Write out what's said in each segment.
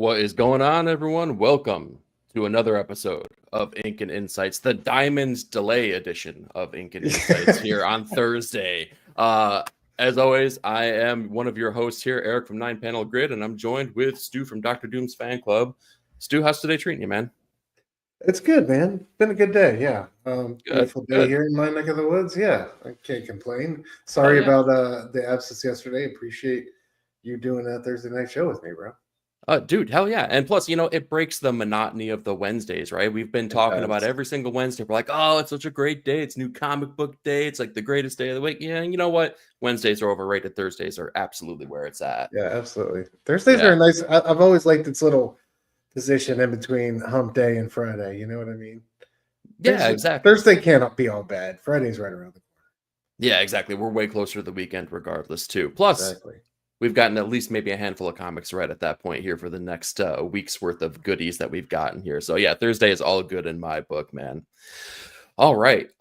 What is going on, everyone? Welcome to another episode of Ink and Insights, the Diamonds Delay edition of Ink and Insights here on Thursday. As always, I am one of your hosts here, Eric from 9 Panel Grid, and I'm joined with Stu from Dr. Doom's Fan Club. Stu, how's today treating you, man? It's good, man. Been a good day, yeah. Beautiful day good. here in my neck of the woods. Yeah, I can't complain. Sorry about the absence yesterday. Appreciate you doing that Thursday night show with me, bro. Dude, hell yeah. And plus, it breaks the monotony of the Wednesdays, right? We've been talking about every single Wednesday. We're like, oh, it's such a great day. It's new comic book day. It's like the greatest day of the week. Yeah, and you know what? Wednesdays are overrated. Thursdays are absolutely where it's at. Yeah, absolutely. Thursdays are nice. I've always liked its little position in between hump day and Friday. You know what I mean? Yeah, exactly. Thursday can't be all bad. Friday's right around the corner. Yeah, exactly. We're way closer to the weekend regardless, too. Plus, we've gotten at least maybe a handful of comics right at that point here for the next week's worth of goodies that we've gotten here. So yeah, Thursday is all good in my book, man. All right.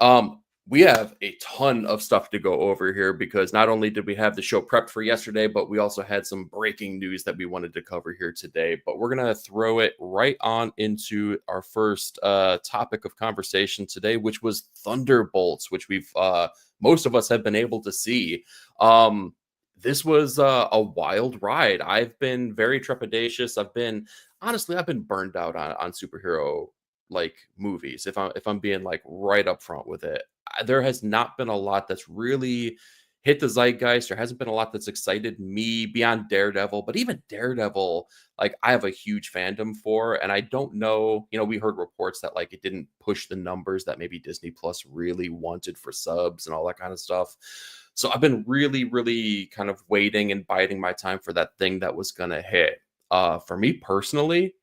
We have a ton of stuff to go over here because not only did we have the show prepped for yesterday, but we also had some breaking news that we wanted to cover here today. But we're going to throw it right on into our first topic of conversation today, which was Thunderbolts, which we've most of us have been able to see. This was a wild ride. I've been very trepidatious. I've been burned out on superhero like movies. If I'm being like right up front with it, there has not been a lot that's really hit the zeitgeist. There hasn't been a lot that's excited me beyond Daredevil, but even Daredevil, like I have a huge fandom for, and I don't know, we heard reports that like it didn't push the numbers that maybe Disney Plus really wanted for subs and all that kind of stuff. So I've been really, really kind of waiting and biding my time for that thing that was going to hit. For me personally,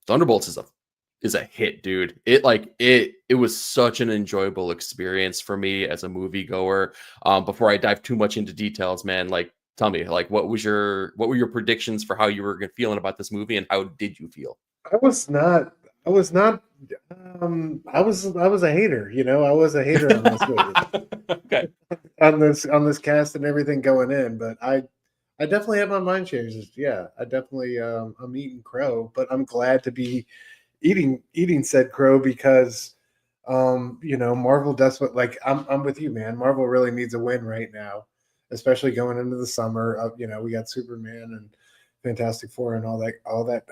Thunderbolts is a hit, dude. It was such an enjoyable experience for me as a moviegoer. Before I dive too much into details, man, like tell me, like what were your predictions for how you were feeling about this movie and how did you feel? I was a hater, I was a hater on this movie. Okay. On this cast and everything going in, but I definitely have my mind changed. Yeah, I definitely I'm eating crow, but I'm glad to be eating said crow because Marvel does what, like I'm with you, man. Marvel really needs a win right now, especially going into the summer. We got Superman and Fantastic Four and all that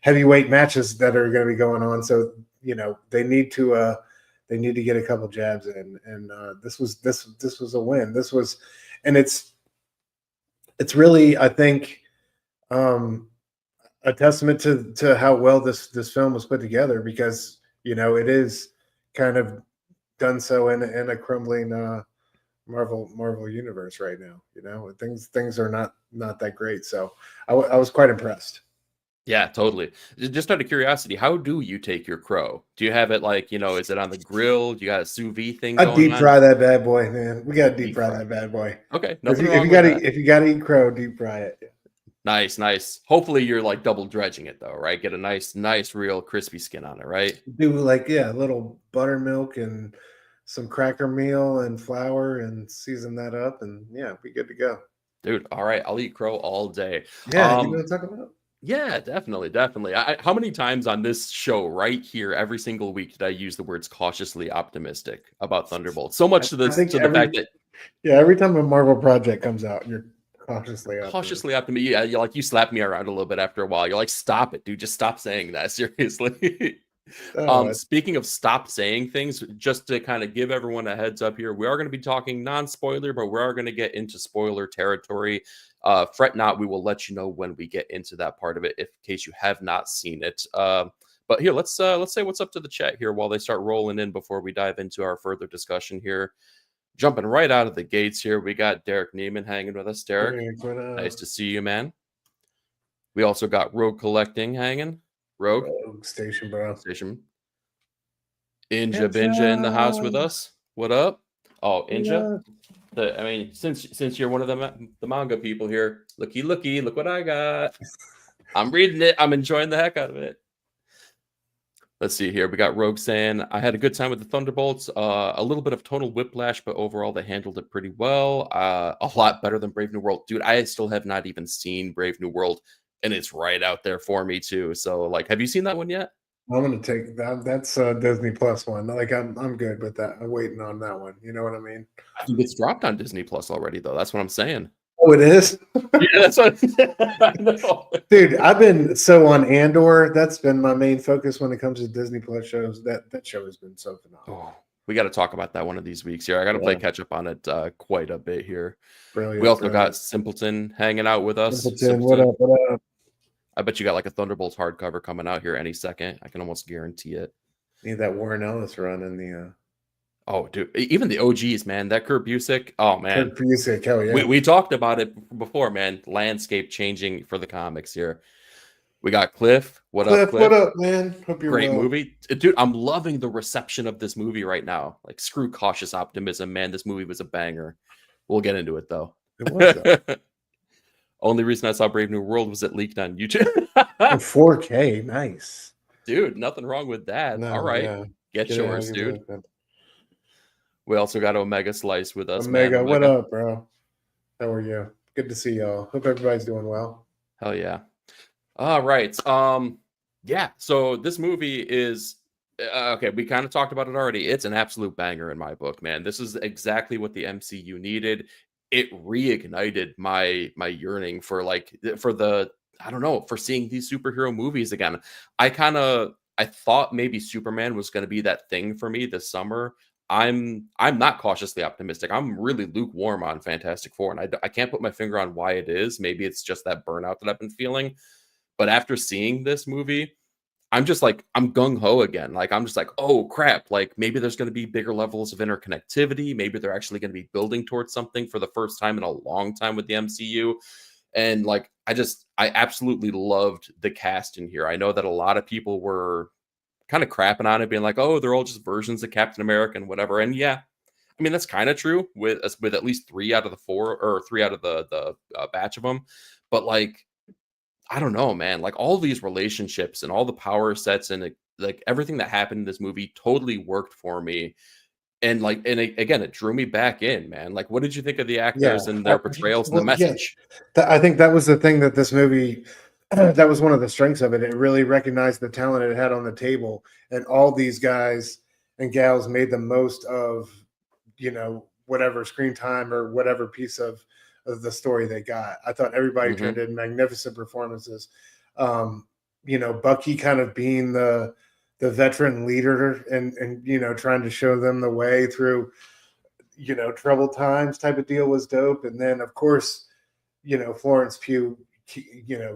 heavyweight matches that are going to be going on. So they need to get a couple jabs in, and this was a win. And it's really, I think, a testament to how well this film was put together because it is kind of done so in a crumbling Marvel universe right now. Things are not that great. So I was quite impressed. Yeah, totally. Just out of curiosity, how do you take your crow? Do you have it like, is it on the grill? Do you got a sous vide thing going on? I deep fry that bad boy, man. We got to deep fry that bad boy. Okay. If you got to eat crow, deep fry it. Nice. Hopefully you're like double dredging it though, right? Get a nice, real crispy skin on it, right? Do a little buttermilk and some cracker meal and flour and season that up and yeah, be good to go. Dude, all right. I'll eat crow all day. Yeah, you know what I'm talking about? Yeah, definitely. How many times on this show right here every single week did I use the words cautiously optimistic about Thunderbolts? So much to the fact that every time a Marvel project comes out, you're cautiously optimistic. Yeah, you slap me around a little bit after a while. You're like, stop it, dude. Just stop saying that. Seriously. Speaking of stop saying things, just to kind of give everyone a heads up here, we are going to be talking non-spoiler, but we are going to get into spoiler territory. Fret not, we will let you know when we get into that part of it, in case you have not seen it. But here, let's say what's up to the chat here while they start rolling in before we dive into our further discussion here. Jumping right out of the gates here, we got Derek Neiman hanging with us. Derek, nice to see you, man. We also got Rogue Collecting hanging. Rogue Station, bro. Station. Inja in the house with us. What up? Oh, Inja. Since you're one of the manga people here, looky, look what I got. I'm reading it. I'm enjoying the heck out of it. Let's see here. We got Rogue saying, I had a good time with the Thunderbolts. A little bit of tonal whiplash, but overall they handled it pretty well. A lot better than Brave New World. Dude, I still have not even seen Brave New World. and it's right out there for me too. So like, have you seen that one yet? I'm gonna take that. That's a Disney Plus one. Like I'm good with that. I'm waiting on that one. You know what I mean? I think it's dropped on Disney Plus already, though. That's what I'm saying. Oh, it is. Yeah, that's what I know. Dude, I've been so on Andor. That's been my main focus when it comes to Disney Plus shows. That show has been so phenomenal. Oh, we got to talk about that one of these weeks here. I got to play catch up on it quite a bit here. Brilliant. We also got Simpleton hanging out with us. Simpleton, what up? What up? I bet you got like a Thunderbolts hardcover coming out here any second. I can almost guarantee it. Need that Warren Ellis run in the. Oh, dude, even the OGs, man. That Kurt Busiek. Oh, man. Kurt Busiek, hell yeah. We talked about it before, man. Landscape changing for the comics here. We got Cliff. What up, Cliff? What up, man? Hope you're Great well. movie. Dude, I'm loving the reception of this movie right now. Like, screw cautious optimism, man. This movie was a banger. We'll get into it, though. It was, Only reason I saw Brave New World was it leaked on YouTube. 4K, nice. Dude, nothing wrong with that. No, all right. Yeah. Get yours, dude. We also got Omega Slice with us. Omega, man. what up, bro? How are you? Good to see y'all. Hope everybody's doing well. Hell yeah. All right. Yeah. So this movie is okay. We kind of talked about it already. It's an absolute banger in my book, man. This is exactly what the MCU needed. It reignited my yearning for for seeing these superhero movies again. I thought maybe Superman was going to be that thing for me this summer. I'm not cautiously optimistic. I'm really lukewarm on Fantastic Four, and I can't put my finger on why it is. Maybe it's just that burnout that I've been feeling. But after seeing this movie, I'm just like, I'm gung-ho again. Like, I'm just like, oh, crap. Like, maybe there's going to be bigger levels of interconnectivity. Maybe they're actually going to be building towards something for the first time in a long time with the MCU. And, like, I absolutely loved the cast in here. I know that a lot of people were kind of crapping on it, being like, oh, they're all just versions of Captain America and whatever. And yeah, I mean, that's kind of true with at least 3 out of the 4 or 3 out of the batch of them. But like, I don't know, man, like all these relationships and all the power sets and like everything that happened in this movie totally worked for me. And like, again, it drew me back in, man. Like, what did you think of the actors and their portrayals and the message? I think that was the thing that this movie, that was one of the strengths of it. It really recognized the talent it had on the table, and all these guys and gals made the most of, whatever screen time or whatever piece of the story they got. I thought everybody turned in magnificent performances. Bucky kind of being the veteran leader and trying to show them the way through, troubled times type of deal was dope. And then of course, Florence Pugh,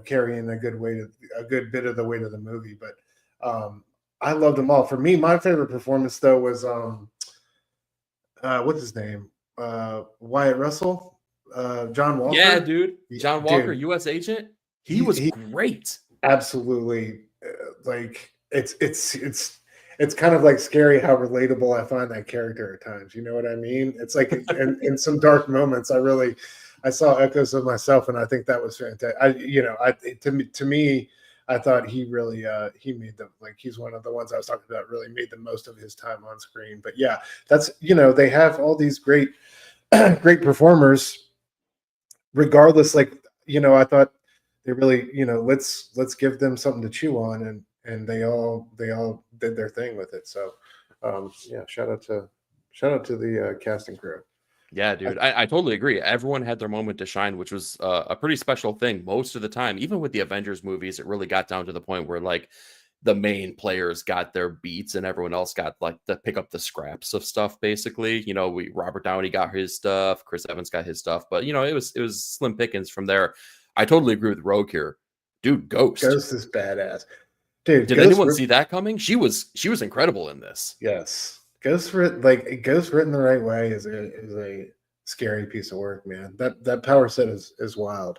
carrying a good bit of the weight of the movie. But I loved them all. For me, my favorite performance though was what's his name? Wyatt Russell, John Walker. Yeah, dude. John Walker, U.S. agent. He was great. Absolutely. Like it's kind of like scary how relatable I find that character at times. You know what I mean? It's like in some dark moments, I saw echoes of myself, and I think that was fantastic. To me, I thought he really he made he's one of the ones I was talking about, really made the most of his time on screen. But yeah, that's they have all these great great performers, regardless. I thought they really let's give them something to chew on, and they all did their thing with it. So yeah, shout out to the cast and crew. Yeah, dude, I totally agree. Everyone had their moment to shine, which was a pretty special thing most of the time. Even with the Avengers movies, it really got down to the point where like the main players got their beats and everyone else got like to pick up the scraps of stuff. Basically, Robert Downey got his stuff, Chris Evans got his stuff, but it was slim pickings from there. I totally agree with Rogue here, dude. Ghost is badass, dude. Did anyone see that coming? She was incredible in this. Yes. Ghost written the right way is a scary piece of work, man. That power set is wild.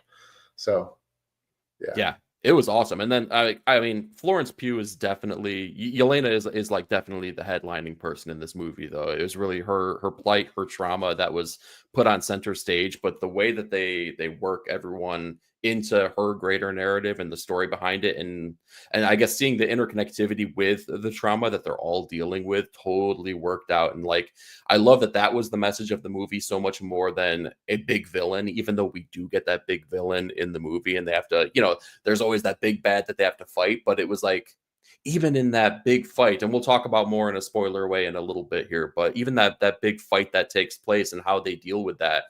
So yeah, it was awesome. And then I mean, Florence Pugh is definitely Yelena is like definitely the headlining person in this movie, though. It was really her plight, her trauma that was put on center stage. But the way that they work everyone into her greater narrative and the story behind it, and I guess seeing the interconnectivity with the trauma that they're all dealing with totally worked out. And like, I love that that was the message of the movie so much more than a big villain, even though we do get that big villain in the movie and they have to, there's always that big bad that they have to fight, but it was like, even in that big fight, and we'll talk about more in a spoiler way in a little bit here, but even that big fight that takes place and how they deal with that,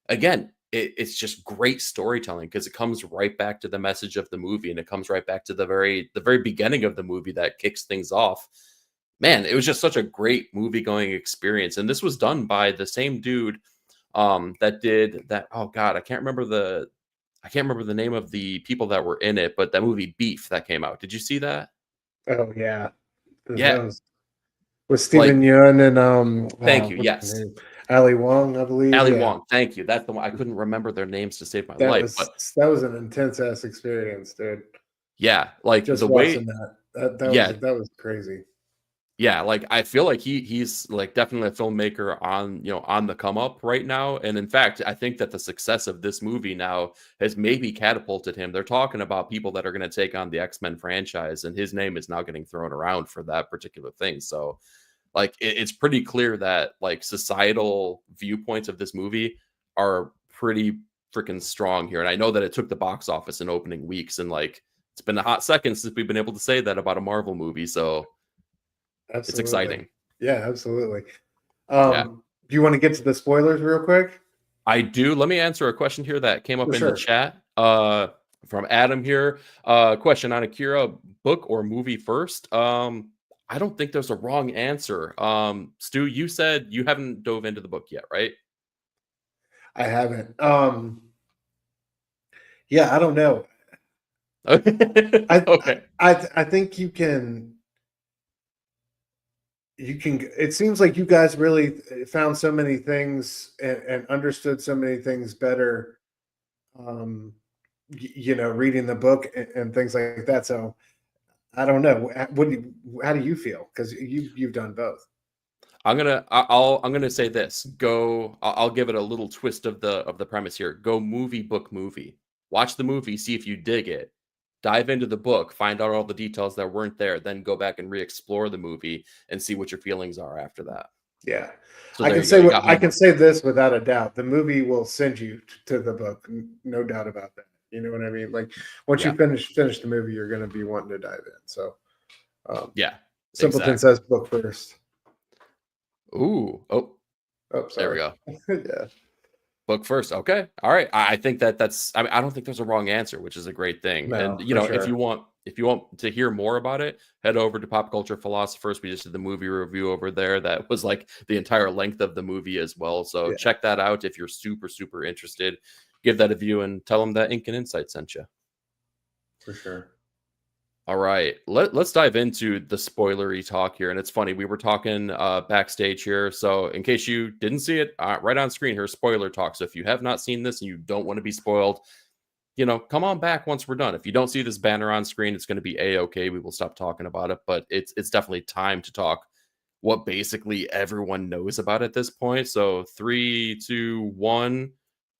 again, it's just great storytelling because it comes right back to the message of the movie, and it comes right back to the very beginning of the movie that kicks things off. Man, it was just such a great movie going experience, and this was done by the same dude that did that. Oh God, I can't remember the name of the people that were in it, but that movie Beef that came out. Did you see that? Oh yeah, Yeah. That was with Stephen Yeun and thank you. Yes. Ali Wong, I believe. Ali Wong, thank you. That's the one. I couldn't remember their names to save my life. That was an intense ass experience, dude. Yeah, like just the watching way that was crazy. Yeah, like I feel like he's like definitely a filmmaker on the come up right now. And in fact, I think that the success of this movie now has maybe catapulted him. They're talking about people that are going to take on the X-Men franchise, and his name is now getting thrown around for that particular thing. So like it's pretty clear that like societal viewpoints of this movie are pretty freaking strong here. And I know that it took the box office in opening weeks, and like it's been a hot second since we've been able to say that about a Marvel movie. So absolutely. It's exciting. Yeah, absolutely. Do you want to get to the spoilers real quick? I do. Let me answer a question here that came up in the chat from Adam here. Question on Akira, book or movie first? I don't think there's a wrong answer. Stu, you said you haven't dove into the book yet, right? I haven't. Yeah, I don't know. Okay. I think you can. It seems like you guys really found so many things and understood so many things better, reading the book and things like that. So I don't know. How do you feel? Because you've done both. I'm gonna say this. I'll give it a little twist of the premise here. Go book movie. Watch the movie, see if you dig it. Dive into the book, find out all the details that weren't there, then go back and re-explore the movie and see what your feelings are after that. Yeah. So I can say this without a doubt. The movie will send you to the book. No doubt about that. You know what I mean? Like once you finish the movie, you're going to be wanting to dive in. So Simpleton says book first. Ooh. Oh, sorry. There we go. Yeah. Book first. Okay. All right. I think that's, I don't think there's a wrong answer, which is a great thing. No, and if you want to hear more about it, head over to Pop Culture Philosophers. We just did the movie review over there. That was like the entire length of the movie as well. So check that out if you're super, super interested. Give that a view and tell them that Ink and Insight sent you. For sure. All right, let's dive into the spoilery talk here. And it's funny, we were talking backstage here. So in case you didn't see it, right on screen here, spoiler talk. So if you have not seen this and you don't want to be spoiled, come on back once we're done. If you don't see this banner on screen, it's going to be A-okay. We will stop talking about it, but it's definitely time to talk what basically everyone knows about at this point. So 3, 2, 1,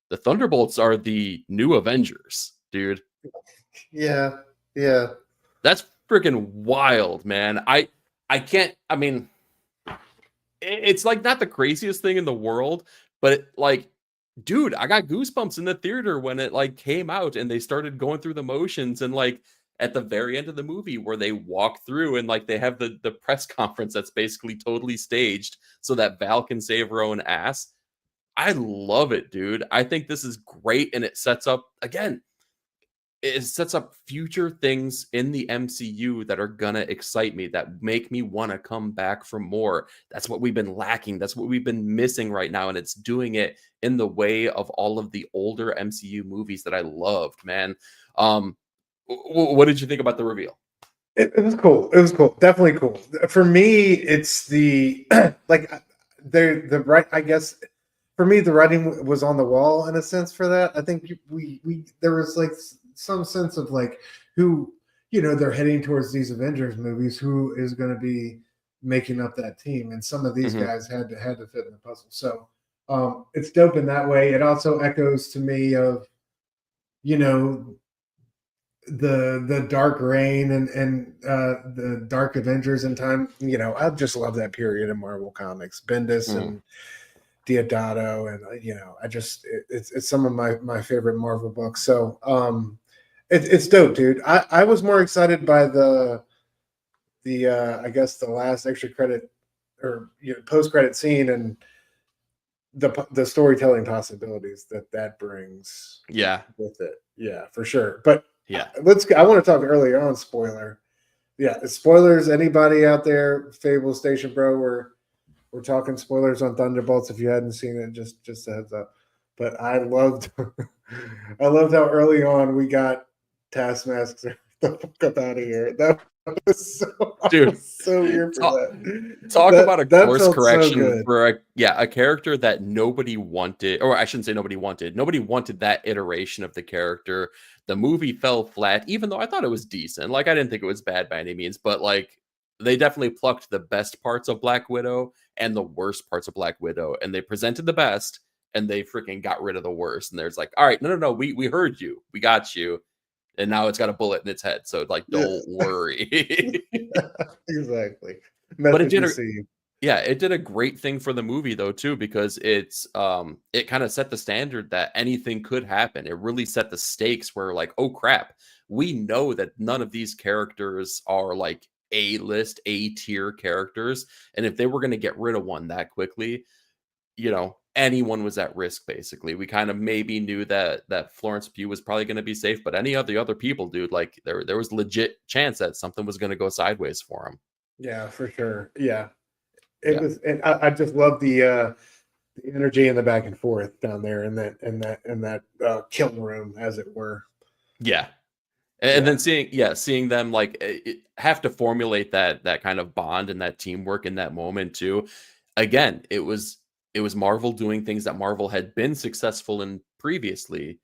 the Thunderbolts are the new Avengers, dude. Yeah. That's freaking wild, man. I can't, it's like not the craziest thing in the world, but dude, I got goosebumps in the theater when it came out and they started going through the motions, and at the very end of the movie where they walk through and they have the press conference that's basically totally staged so that Val can save her own ass. I love it, dude. I think this is great, and it sets up future things in the MCU that are gonna excite me, that make me want to come back for more. That's what we've been lacking. That's what we've been missing right now, and it's doing it in the way of all of the older MCU movies that I loved, man. What did you think about the reveal? It was cool. It was cool. Definitely cool. For me, it's the the right. I guess for me, the writing was on the wall in a sense. For that, I think there was some sense of who, they're heading towards these Avengers movies, who is going to be making up that team, and some of these guys had to fit in the puzzle. So it's dope in that way. It also echoes to me of you know, the Dark Reign and the Dark Avengers in time. You know, I just love that period in Marvel Comics. Bendis and Diodato, and it's some of my favorite Marvel books. So it's dope, dude. I was more excited by the I guess the last extra credit or post credit scene and the storytelling possibilities that brings with it. Yeah, for sure. But yeah, I want to talk earlier on spoiler. Yeah, spoilers. Anybody out there, Fable Station Bro, we're talking spoilers on Thunderbolts. If you hadn't seen it, just a heads up. But I loved I loved how early on we got Taskmaster the fuck up out of here. That was so, dude, so weird for that. Talk about a course correction so for a character that nobody wanted, or I shouldn't say nobody wanted. Nobody wanted that iteration of the character. The movie fell flat, even though I thought it was decent. Like, I didn't think it was bad by any means, but like they definitely plucked the best parts of Black Widow and the worst parts of Black Widow, and they presented the best and they freaking got rid of the worst. And there's like, all right, no, we heard you, we got you. And now it's got a bullet in its head. So like, don't worry. Exactly. But it did a great thing for the movie though, too, because it kind of set the standard that anything could happen. It really set the stakes where like, oh crap, we know that none of these characters are like A-list, A-tier characters. And if they were going to get rid of one that quickly, anyone was at risk. Basically, we kind of maybe knew that Florence Pugh was probably going to be safe, but any of the other people, dude, like there was legit chance that something was going to go sideways for him. Yeah, for sure. Yeah, it was, and I just love the energy and the back and forth down there in that kiln room, as it were. Yeah. And then seeing them like have to formulate that kind of bond and that teamwork in that moment too. Again, it was Marvel doing things that Marvel had been successful in previously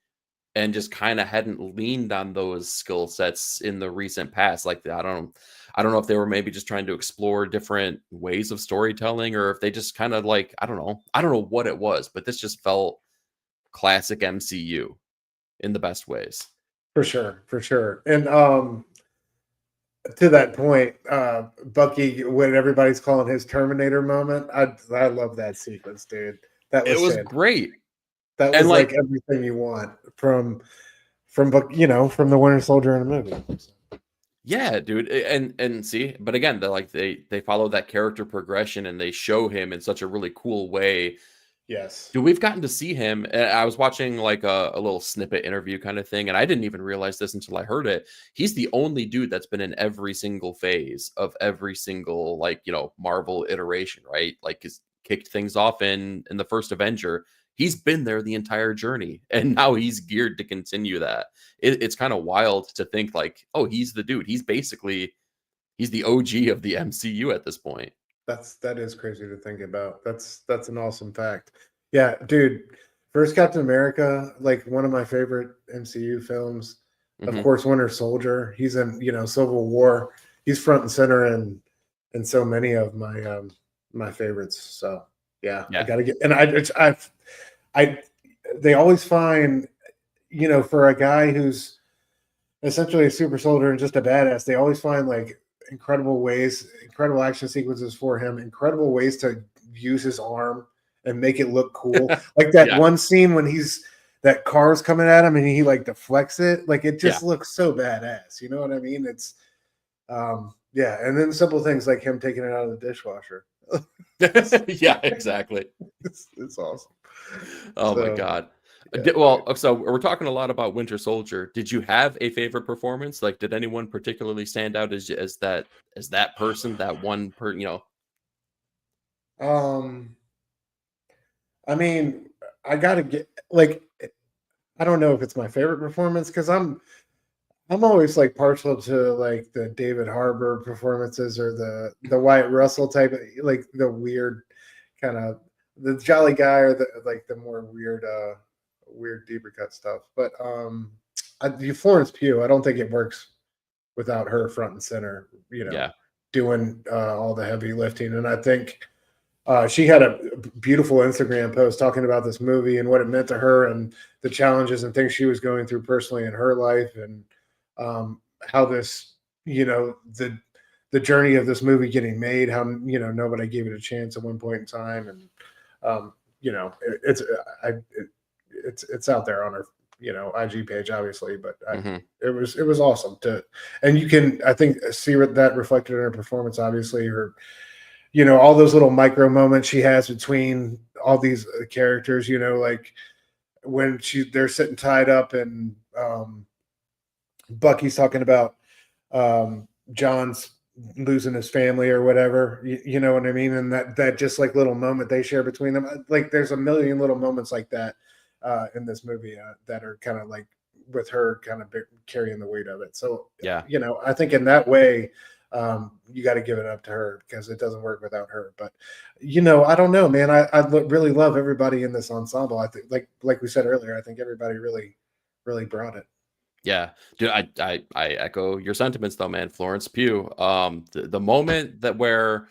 and just kind of hadn't leaned on those skill sets in the recent past. Like, I don't know if they were maybe just trying to explore different ways of storytelling, or if they just kind of like, I don't know what it was, but this just felt classic MCU in the best ways. For sure. And to that point, Bucky, when everybody's calling his Terminator moment, I love that sequence, dude. It was great. That was like everything you want from from the Winter Soldier in a movie. Yeah, dude. And see, but again, they follow that character progression and they show him in such a really cool way. Yes. Dude, we've gotten to see him. I was watching like a little snippet interview kind of thing, and I didn't even realize this until I heard it. He's the only dude that's been in every single phase of every single Marvel iteration, right? Like, he's kicked things off in the first Avenger. He's been there the entire journey, and now he's geared to continue that. It's kind of wild to think like, oh, he's the dude. He's the OG of the MCU at this point. That is crazy to think about. That's an awesome fact. Yeah, dude. First Captain America, like one of my favorite MCU films. Mm-hmm. Of course, Winter Soldier. He's in Civil War. He's front and center in so many of my favorites. So yeah. I gotta get. And they always find, for a guy who's essentially a super soldier and just a badass, they always find like incredible action sequences for him, incredible ways to use his arm and make it look cool. Like that one scene when that car's coming at him and he like deflects it. Like, it just looks so badass. You know what I mean? It's and then simple things like him taking it out of the dishwasher. Yeah, exactly. It's awesome. Oh my God. Yeah, so we're talking a lot about Winter Soldier. Did you have a favorite performance? Like, did anyone particularly stand out as that person, that one I mean, I gotta get like, I don't know if it's my favorite performance because I'm always like partial to like the David Harbour performances or the Wyatt Russell type of, like the weird kind of the jolly guy or the more weird deeper cut stuff. But Florence Pugh, I don't think it works without her front and center, doing all the heavy lifting. And I think she had a beautiful Instagram post talking about this movie and what it meant to her and the challenges and things she was going through personally in her life, and how this, the journey of this movie getting made, how, nobody gave it a chance at one point in time. And, it's out there on her, IG page, obviously, but it was awesome and you can, I think, see that reflected in her performance, obviously, her, all those little micro moments she has between all these characters, like when they're sitting tied up and Bucky's talking about John's losing his family or whatever, you know what I mean? And that just like little moment they share between them. Like there's a million little moments like that in this movie that are kind of like with her kind of carrying the weight of it. So, yeah, I think in that way, you got to give it up to her because it doesn't work without her. But I don't know, man. I really love everybody in this ensemble. I think, like we said earlier, I think everybody really, really brought it. Yeah, dude, I echo your sentiments though, man. Florence Pugh, the moment that where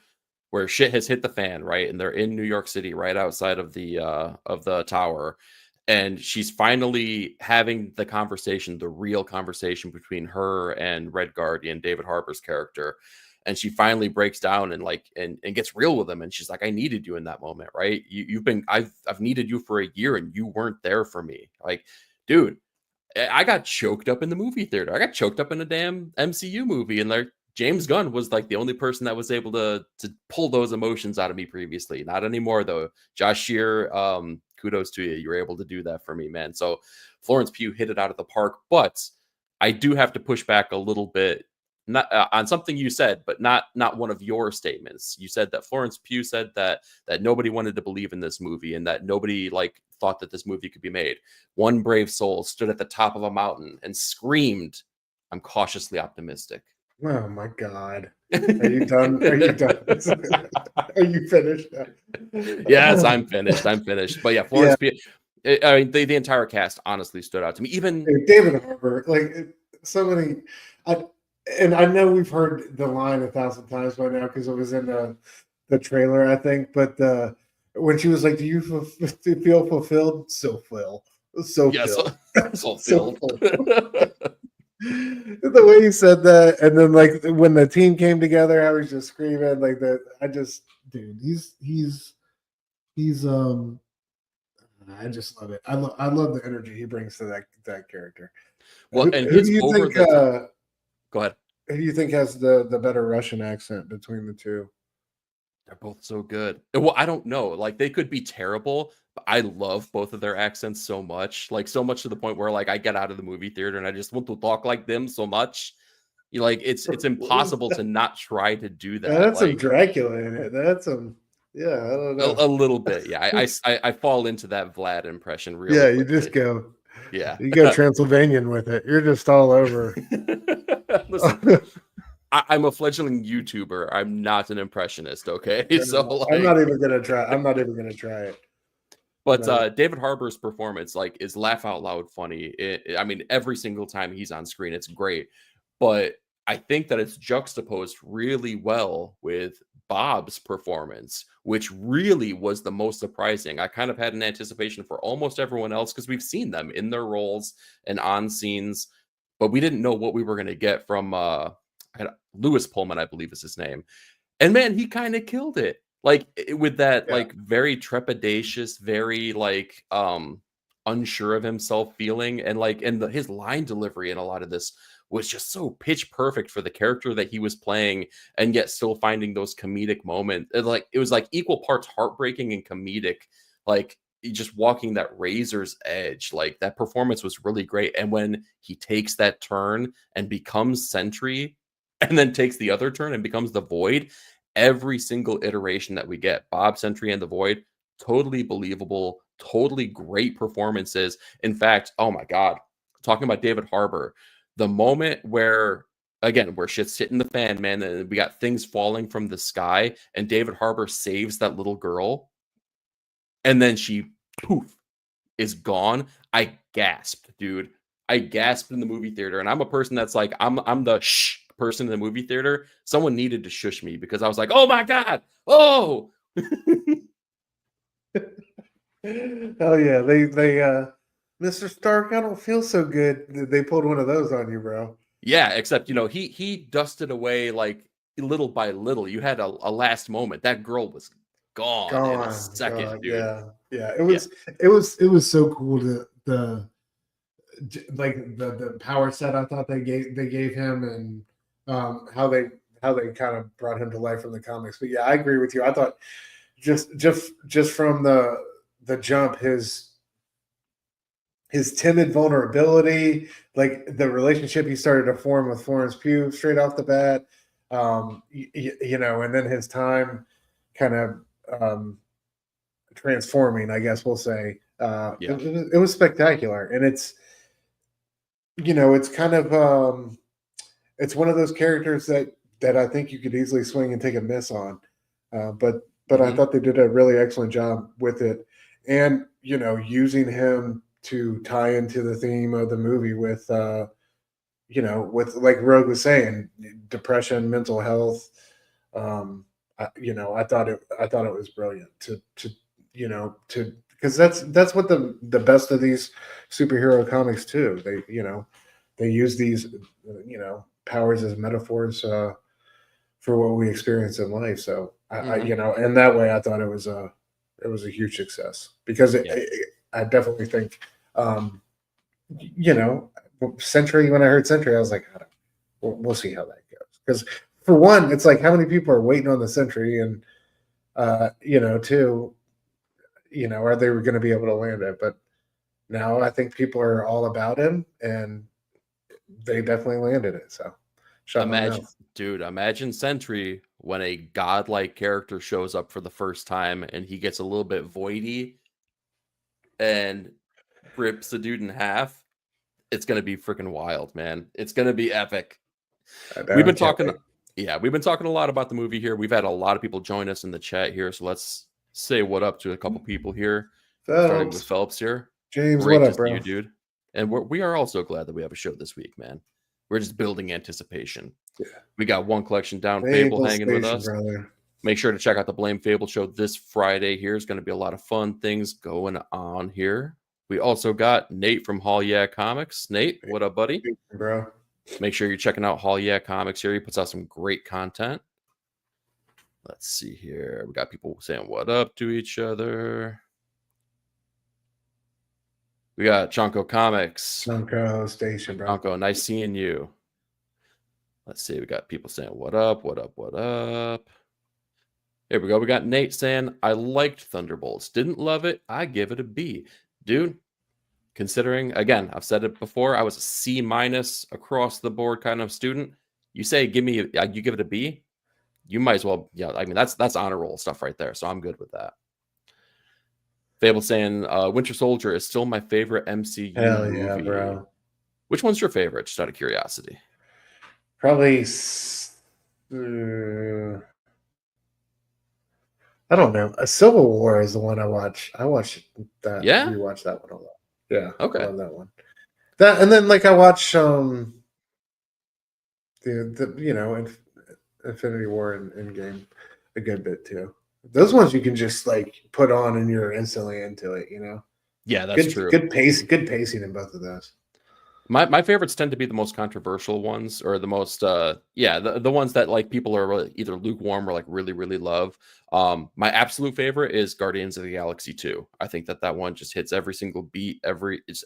shit has hit the fan, right, and they're in New York City, right outside of the tower, and she's finally having the conversation, the real conversation between her and Red Guardian, David Harbour's character. And she finally breaks down and and gets real with him. And she's like, I needed you in that moment, right? I've needed you for a year and you weren't there for me. Like, dude, I got choked up in the movie theater. I got choked up in a damn MCU movie. And like James Gunn was like the only person that was able to pull those emotions out of me previously. Not anymore though. Josh Shear, kudos to you. You were able to do that for me, man. So Florence Pugh hit it out of the park, but I do have to push back a little bit, not on something you said, but not one of your statements. You said that Florence Pugh said that nobody wanted to believe in this movie and that nobody thought that this movie could be made. One brave soul stood at the top of a mountain and screamed, I'm cautiously optimistic. Oh my God. Are you done? Are you done? Are you finished? Yes, I'm finished. But yeah, Florence Pugh, I mean, the entire cast honestly stood out to me. Even David Harbour, so many. And I know we've heard the line 1,000 times by now because it was in the trailer, I think. But when she was like, "Do you feel fulfilled?" So filled. So filled. The way you said that, and then when the team came together, I was just screaming like that. Dude, he's I just love it. I love the energy he brings to that character. Well, who and do you think? Go ahead. Who do you think has the better Russian accent between the two? They're both so good. Well, I don't know. They could be terrible, but I love both of their accents so much. So much to the point where I get out of the movie theater and I just want to talk like them so much. It's impossible to not try to do that. That's some Dracula in it. That's some, yeah, I don't know. A little bit, yeah. I fall into that Vlad impression really. Yeah, quickly. You just go. Yeah, you go Transylvanian with it. You're just all over. Listen, I'm a fledgling YouTuber. I'm not an impressionist. Okay, so I'm not even gonna try. it. But no. David Harbour's performance is laugh out loud funny. I mean, every single time he's on screen, it's great. But I think that it's juxtaposed really well with Bob's performance, which really was the most surprising. I kind of had an anticipation for almost everyone else because we've seen them in their roles and on scenes, but we didn't know what we were going to get from Lewis Pullman, I believe is his name. And man, he kind of killed it. With that, very trepidatious, very unsure of himself feeling, and his line delivery in a lot of this was just so pitch perfect for the character that he was playing, and yet still finding those comedic moments. It was equal parts heartbreaking and comedic, just walking that razor's edge. That performance was really great. And when he takes that turn and becomes Sentry, and then takes the other turn and becomes the Void, every single iteration that we get, Bob, Sentry, and the Void, totally believable, totally great performances. In fact, oh my God, talking about David Harbour, the moment where shit's hitting the fan, man, and we got things falling from the sky, and David Harbour saves that little girl, and then she, poof, is gone. I gasped, dude. I gasped in the movie theater, and I'm a person that's I'm the shh person in the movie theater. Someone needed to shush me because I was like, oh my God, oh, Hell yeah, they Mr. Stark, I don't feel so good. They pulled one of those on you, bro. Yeah, except he dusted away like little by little. You had a last moment. That girl was gone in a second, dude. Yeah. It was so cool to the power set I thought they gave him, and how they kind of brought him to life from the comics. But yeah, I agree with you. I thought just from the jump, his timid vulnerability, like the relationship he started to form with Florence Pugh straight off the bat, and then his time kind of transforming, I guess we'll say. It was spectacular, and it's kind of it's one of those characters that I think you could easily swing and take a miss on, but I thought they did a really excellent job with it, and using him to tie into the theme of the movie with with, like Rogue was saying, depression, mental health. I thought it was brilliant to because that's what the best of these superhero comics too. They use these powers as metaphors for what we experience in life. So in that way, I thought it was a huge success, because I definitely think Century. When I heard Century, I was like, we'll see how that goes. Because for one, it's like, how many people are waiting on the Century, and two, are they going to be able to land it? But now I think people are all about him, and they definitely landed it. So imagine Sentry when a godlike character shows up for the first time and he gets a little bit voidy and rips the dude in half. It's gonna be freaking wild, man. It's gonna be epic. We've been talking a lot about the movie here. We've had a lot of people join us in the chat here, so let's say what up to a couple people here. Starting with Phelps here. James, great what up, bro? You, dude. And we are also glad that we have a show this week, man. We're just building anticipation. Yeah. We got one collection down, Fable hanging with us. Brother. Make sure to check out the Blame Fable show this Friday. Here is going to be a lot of fun things going on here. We also got Nate from Hall Yeah Comics. Nate, what up, buddy? Bro. Make sure you're checking out Hall Yeah Comics here. He puts out some great content. Let's see here. We got people saying what up to each other. We got Chonko Comics. Chonko Station, bro. Chonko, nice seeing you. Let's see. We got people saying what up, what up, what up. Here we go. We got Nate saying, I liked Thunderbolts. Didn't love it. I give it a B. Dude, considering, again, I've said it before, I was a C- across the board kind of student. You say, you give it a B, you might as well, I mean, that's honor roll stuff right there. So I'm good with that. Fable saying, Winter Soldier is still my favorite MCU movie. Yeah, bro. Which one's your favorite, just out of curiosity? Probably, I don't know. A Civil War is the one I watch. I watch that. Yeah, rewatch that one a lot. Yeah, okay. I love that one. That, and then like I watch the Infinity War and Endgame a good bit too. Those ones you can just like put on and you're instantly into it. Yeah, that's true. Good pacing in both of those. My favorites tend to be the most controversial ones, or the most the ones that like people are really either lukewarm or like really, really love. My absolute favorite is Guardians of the Galaxy 2. I think that one just hits every single beat. Everything's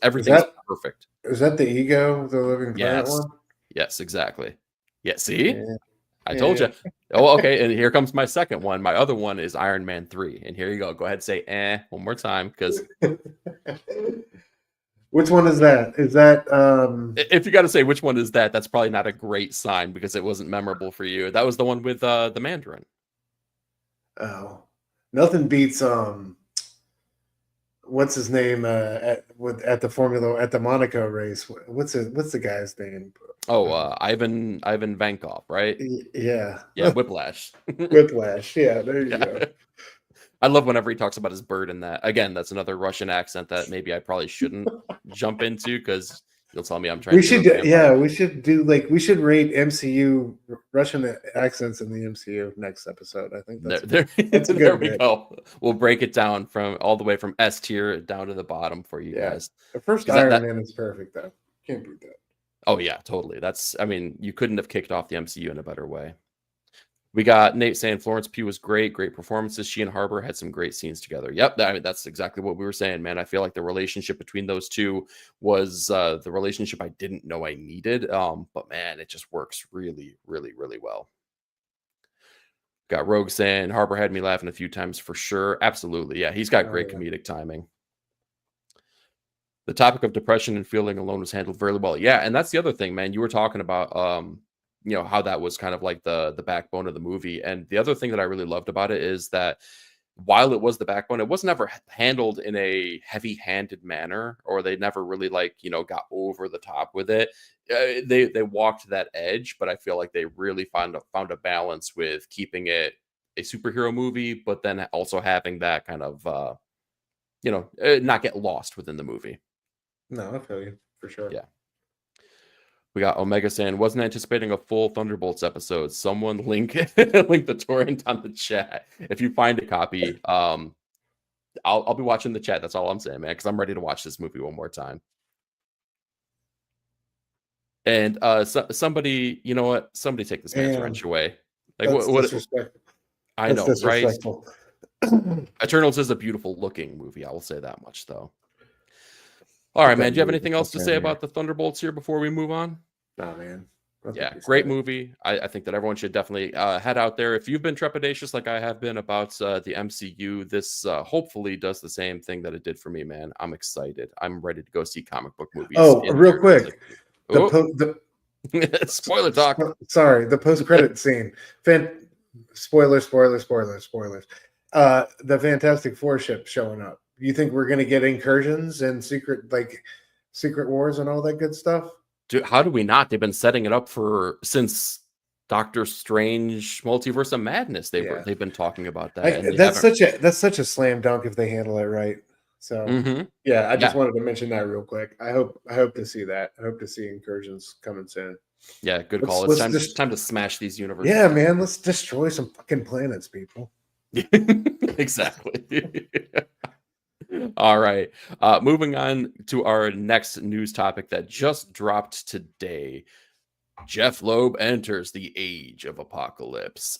perfect. Is that the Ego, the Living Planet one? Yes, exactly. Yeah, see? Yeah. I told you. Oh, okay. And here comes my second one. My other one is Iron Man 3. And here you go. Go ahead and say one more time, because which one is that? Is that if you got to say which one is that, that's probably not a great sign, because it wasn't memorable for you. That was the one with the Mandarin. Oh, nothing beats what's his name at the Monaco race? What's the guy's name? Oh, Ivan Vankov, right? Yeah, Whiplash. Whiplash. Yeah, there you go. I love whenever he talks about his bird in that. Again, that's another Russian accent that maybe I probably shouldn't jump into, because You'll tell me I'm trying. We should, we should do we should rate MCU Russian accents in the MCU next episode. I think that's that's a good there we go. We'll break it down from all the way from S tier down to the bottom for you guys. The first Iron Man is perfect though. Can't beat that. Oh yeah, totally. I mean, you couldn't have kicked off the MCU in a better way. We got Nate saying Florence Pugh was great performances. She and Harbour had some great scenes together. Yep, I mean, that's exactly what we were saying, man. I feel like the relationship between those two was the relationship I didn't know I needed. But man, it just works really, really, really well. Got Rogue saying Harbour had me laughing a few times for sure. Absolutely, yeah, he's got great comedic timing. The topic of depression and feeling alone was handled very well. Yeah, and that's the other thing, man. You were talking about you know, how that was kind of like the backbone of the movie. And the other thing that I really loved about it is that while it was the backbone, it wasn't ever handled in a heavy-handed manner, or they never really got over the top with it. They walked that edge, but I feel like they really found a balance with keeping it a superhero movie, but then also having that kind of not get lost within the movie. No, I feel you for sure. Yeah. We got Omega saying, wasn't anticipating a full Thunderbolts episode. Someone link the torrent on the chat. If you find a copy, I'll be watching the chat. That's all I'm saying, man, because I'm ready to watch this movie one more time. And somebody, you know what? Somebody take this man's wrench away. Like what? I know, right? Eternals is a beautiful looking movie. I will say that much, though. All right, man. Do you have anything else to say about the Thunderbolts here before we move on? No, man. Yeah, great movie. I think that everyone should definitely head out there. If you've been trepidatious like I have been about the MCU, this hopefully does the same thing that it did for me, man. I'm excited. I'm ready to go see comic book movies. Oh, real quick. Spoiler talk. Sorry, the post-credit scene. Spoilers. The Fantastic Four ship showing up. You think we're going to get incursions and secret wars and all that good stuff? Dude, how do we not? They've been setting it up since Doctor Strange Multiverse of Madness. They've been talking about that. That's such a slam dunk if they handle it right. So I just wanted to mention that real quick. I hope to see that. I hope to see incursions coming soon. Yeah, good call. It's time to smash these universes. Yeah, man, let's destroy some fucking planets, people. Exactly. All right. Moving on to our next news topic that just dropped today. Jeff Loeb enters the Age of Apocalypse.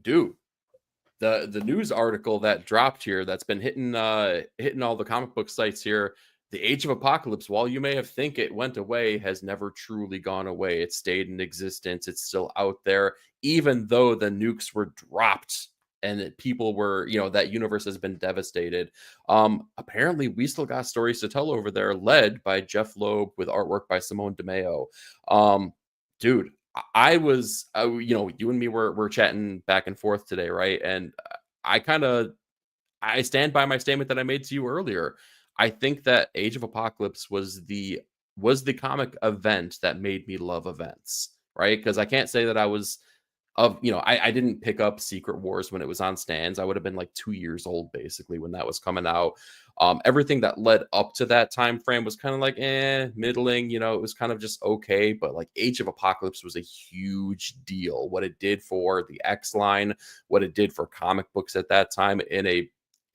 Dude, the news article that dropped here that's been hitting all the comic book sites here. The Age of Apocalypse, while you may have think it went away, has never truly gone away. It stayed in existence. It's still out there, even though the nukes were dropped and people were, that universe has been devastated. Apparently, we still got stories to tell over there, led by Jeff Loeb with artwork by Simone DeMeo. Dude, I was, you and me were chatting back and forth today, right? And I stand by my statement that I made to you earlier. I think that Age of Apocalypse was the comic event that made me love events, right? Because I can't say that I was I didn't pick up Secret Wars when it was on stands. I would have been like 2 years old basically when that was coming out. Everything that led up to that time frame was kind of like middling, it was kind of just okay. But like Age of Apocalypse was a huge deal. What it did for the X line, what it did for comic books at that time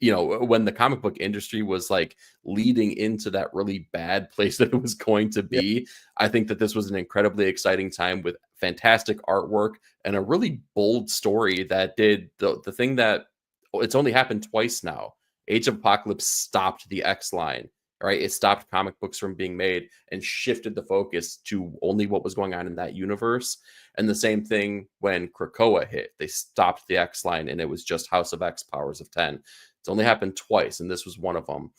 when the comic book industry was like leading into that really bad place that it was going to be. Yep. I think that this was an incredibly exciting time with fantastic artwork and a really bold story that did the thing that it's only happened twice now. Age of Apocalypse stopped the X line, right? It stopped comic books from being made and shifted the focus to only what was going on in that universe. And the same thing when Krakoa hit, they stopped the X line and it was just House of X, Powers of 10. It's only happened twice, and this was one of them.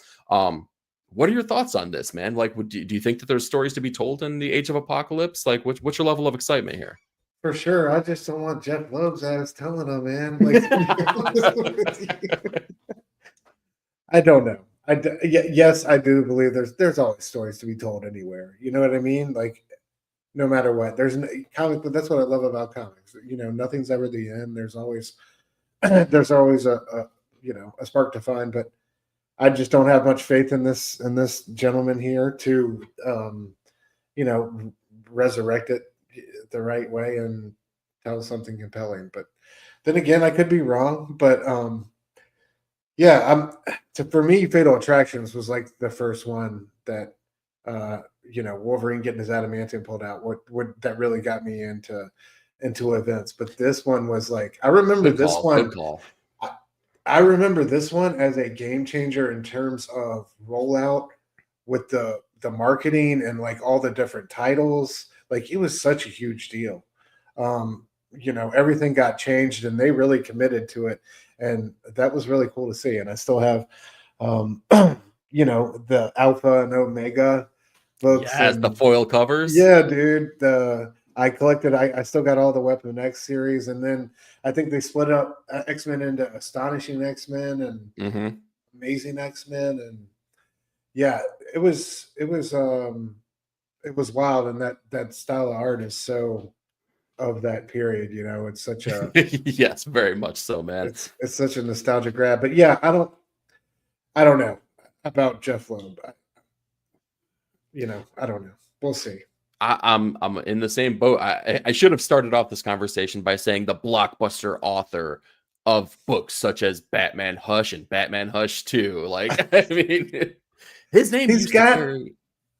What are your thoughts on this, man? Like, do you think that there's stories to be told in the Age of Apocalypse? Like, what's your level of excitement here? For sure. I just don't want Jeff Loeb's ass telling them, man. Like, I don't know. Yes, I do believe there's always stories to be told anywhere. You know what I mean? Like, no matter what, there's comic. But that's what I love about comics. Nothing's ever the end. There's always a spark to find, but I just don't have much faith in this gentleman here to resurrect it the right way and tell something compelling. But then again, I could be wrong. But yeah, for me, Fatal Attractions was like the first one that Wolverine getting his adamantium pulled out. What that really got me into events. But this one was like, I remember this one. Good call. I remember this one as a game changer in terms of rollout with the marketing and like all the different titles. Like it was such a huge deal. Everything got changed and they really committed to it. And that was really cool to see. And I still have, the Alpha and Omega books. Yes, the foil covers. Yeah, dude. I collected, I still got all the Weapon X series. And then I think they split up X-Men into Astonishing X-Men and Amazing X-Men. And yeah, it was wild. And that style of art is so of that period, it's such a yes, very much so, man. It's such a nostalgic grab. But yeah, I don't know about Jeff Loeb. I don't know. We'll see. I'm in the same boat. I should have started off this conversation by saying the blockbuster author of books such as Batman Hush and Batman Hush 2. Like, I mean, his name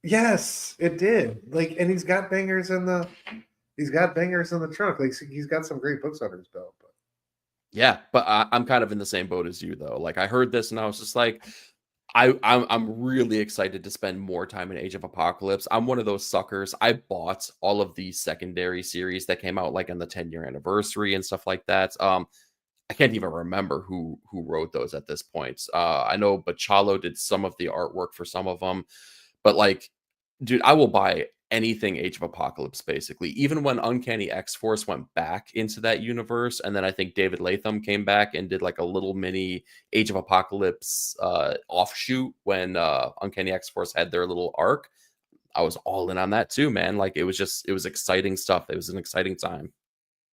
yes, it did. Like, and he's got bangers in the trunk. Like, he's got some great books under his belt. But yeah, but I'm kind of in the same boat as you, though. Like, I heard this and I was just like, I'm really excited to spend more time in Age of Apocalypse. I'm one of those suckers. I bought all of the secondary series that came out like on the 10-year anniversary and stuff like that. I can't even remember who wrote those at this point. I know Bachalo did some of the artwork for some of them, but like, dude, I will buy anything Age of Apocalypse, basically. Even when Uncanny X-Force went back into that universe, and then I think David Latham came back and did like a little mini Age of Apocalypse offshoot when Uncanny X-Force had their little arc. I was all in on that too, man. Like it was exciting stuff. It was an exciting time.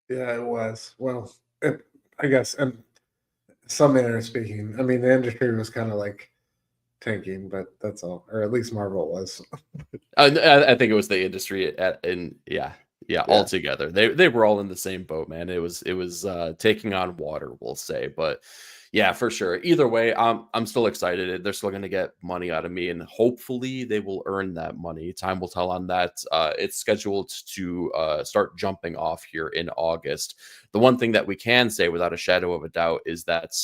Yeah, it was. Well, I guess, and some manner speaking, I mean, the industry was kind of like tanking, but that's all, or at least Marvel was. I think it was the industry all together. They were all in the same boat, man. It was taking on water, we'll say. But yeah, for sure. Either way, I'm still excited. They're still going to get money out of me, and hopefully they will earn that money. Time will tell on that. It's scheduled to start jumping off here in August. The one thing that we can say without a shadow of a doubt is that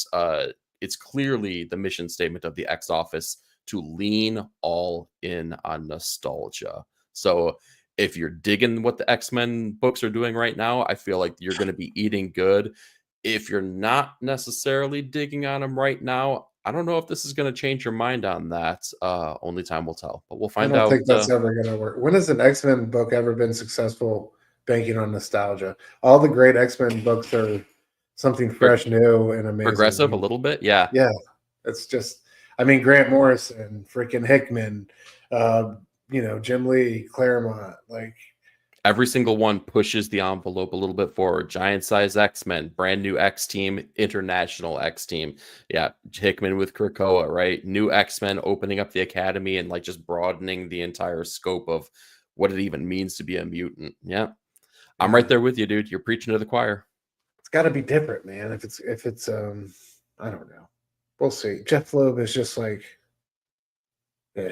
it's clearly the mission statement of the X Office to lean all in on nostalgia. So if you're digging what the X-Men books are doing right now, I feel like you're going to be eating good. If you're not necessarily digging on them right now, I don't know if this is going to change your mind on that. Only time will tell, but we'll find out. I don't think that's ever going to work. When has an X-Men book ever been successful banking on nostalgia? All the great X-Men books are something fresh, new, and amazing. Progressive a little bit. Yeah. Yeah. It's just, I mean, Grant Morrison, freaking Hickman, Jim Lee, Claremont, like every single one pushes the envelope a little bit forward. Giant size X-Men, brand new X team, international X team. Yeah. Hickman with Krakoa, right? New X-Men opening up the academy and like just broadening the entire scope of what it even means to be a mutant. Yeah. I'm right there with you, dude. You're preaching to the choir. It's got to be different, man. If it's I don't know. We'll see. Jeff Loeb is just like, yeah.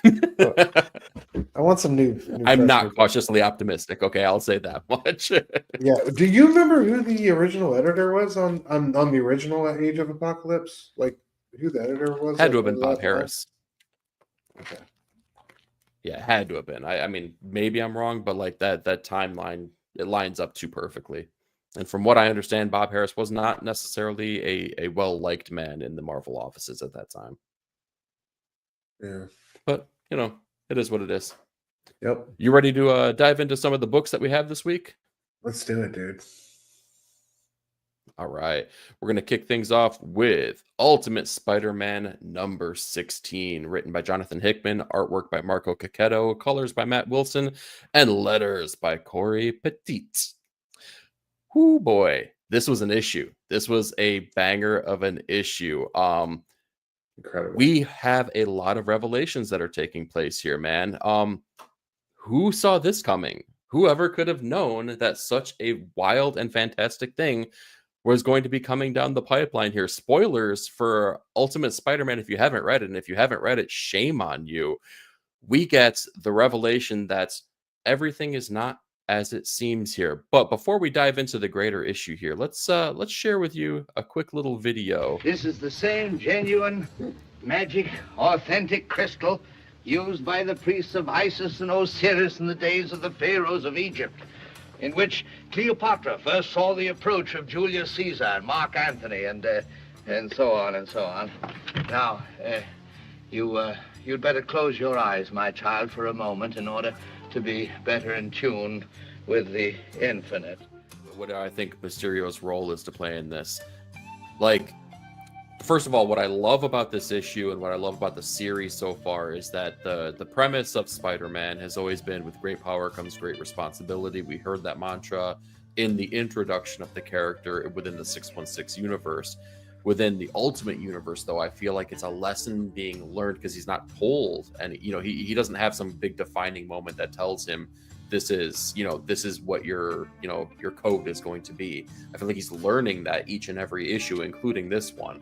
I want some new I'm not cautiously optimistic. Okay, I'll say that much. Yeah. Do you remember who the original editor was on the original Age of Apocalypse? Like who the editor was? Had to have been Bob Harris. Okay. Yeah, had to have been. I mean, maybe I'm wrong, but like that timeline, it lines up too perfectly. And from what I understand, Bob Harris was not necessarily a well-liked man in the Marvel offices at that time. Yeah. But, it is what it is. Yep. You ready to dive into some of the books that we have this week? Let's do it, dude. All right. We're going to kick things off with Ultimate Spider-Man number 16, written by Jonathan Hickman, artwork by Marco Cacchetto, colors by Matt Wilson, and letters by Corey Petit. Whoo boy, this was an issue. This was a banger of an issue. Incredible. We have a lot of revelations that are taking place here, man. who saw this coming? Whoever could have known that such a wild and fantastic thing was going to be coming down the pipeline here? Spoilers for Ultimate Spider-Man if you haven't read it, and if you haven't read it, shame on you. We get the revelation that everything is not as it seems here. But before we dive into the greater issue here, let's share with you a quick little video. This is the same genuine, magic, authentic crystal used by the priests of Isis and Osiris in the days of the pharaohs of Egypt, in which Cleopatra first saw the approach of Julius Caesar and Mark Antony, and so on and so on. Now, you'd better close your eyes, my child, for a moment in order to be better in tune with the infinite. What do I think Mysterio's role is to play in this? Like, first of all, what I love about this issue and what I love about the series so far is that the premise of Spider-Man has always been, with great power comes great responsibility. We heard that mantra in the introduction of the character within the 616 universe. Within the Ultimate universe, though, I feel like it's a lesson being learned because he's not told, and he doesn't have some big defining moment that tells him this is what your code is going to be. I feel like he's learning that each and every issue, including this one.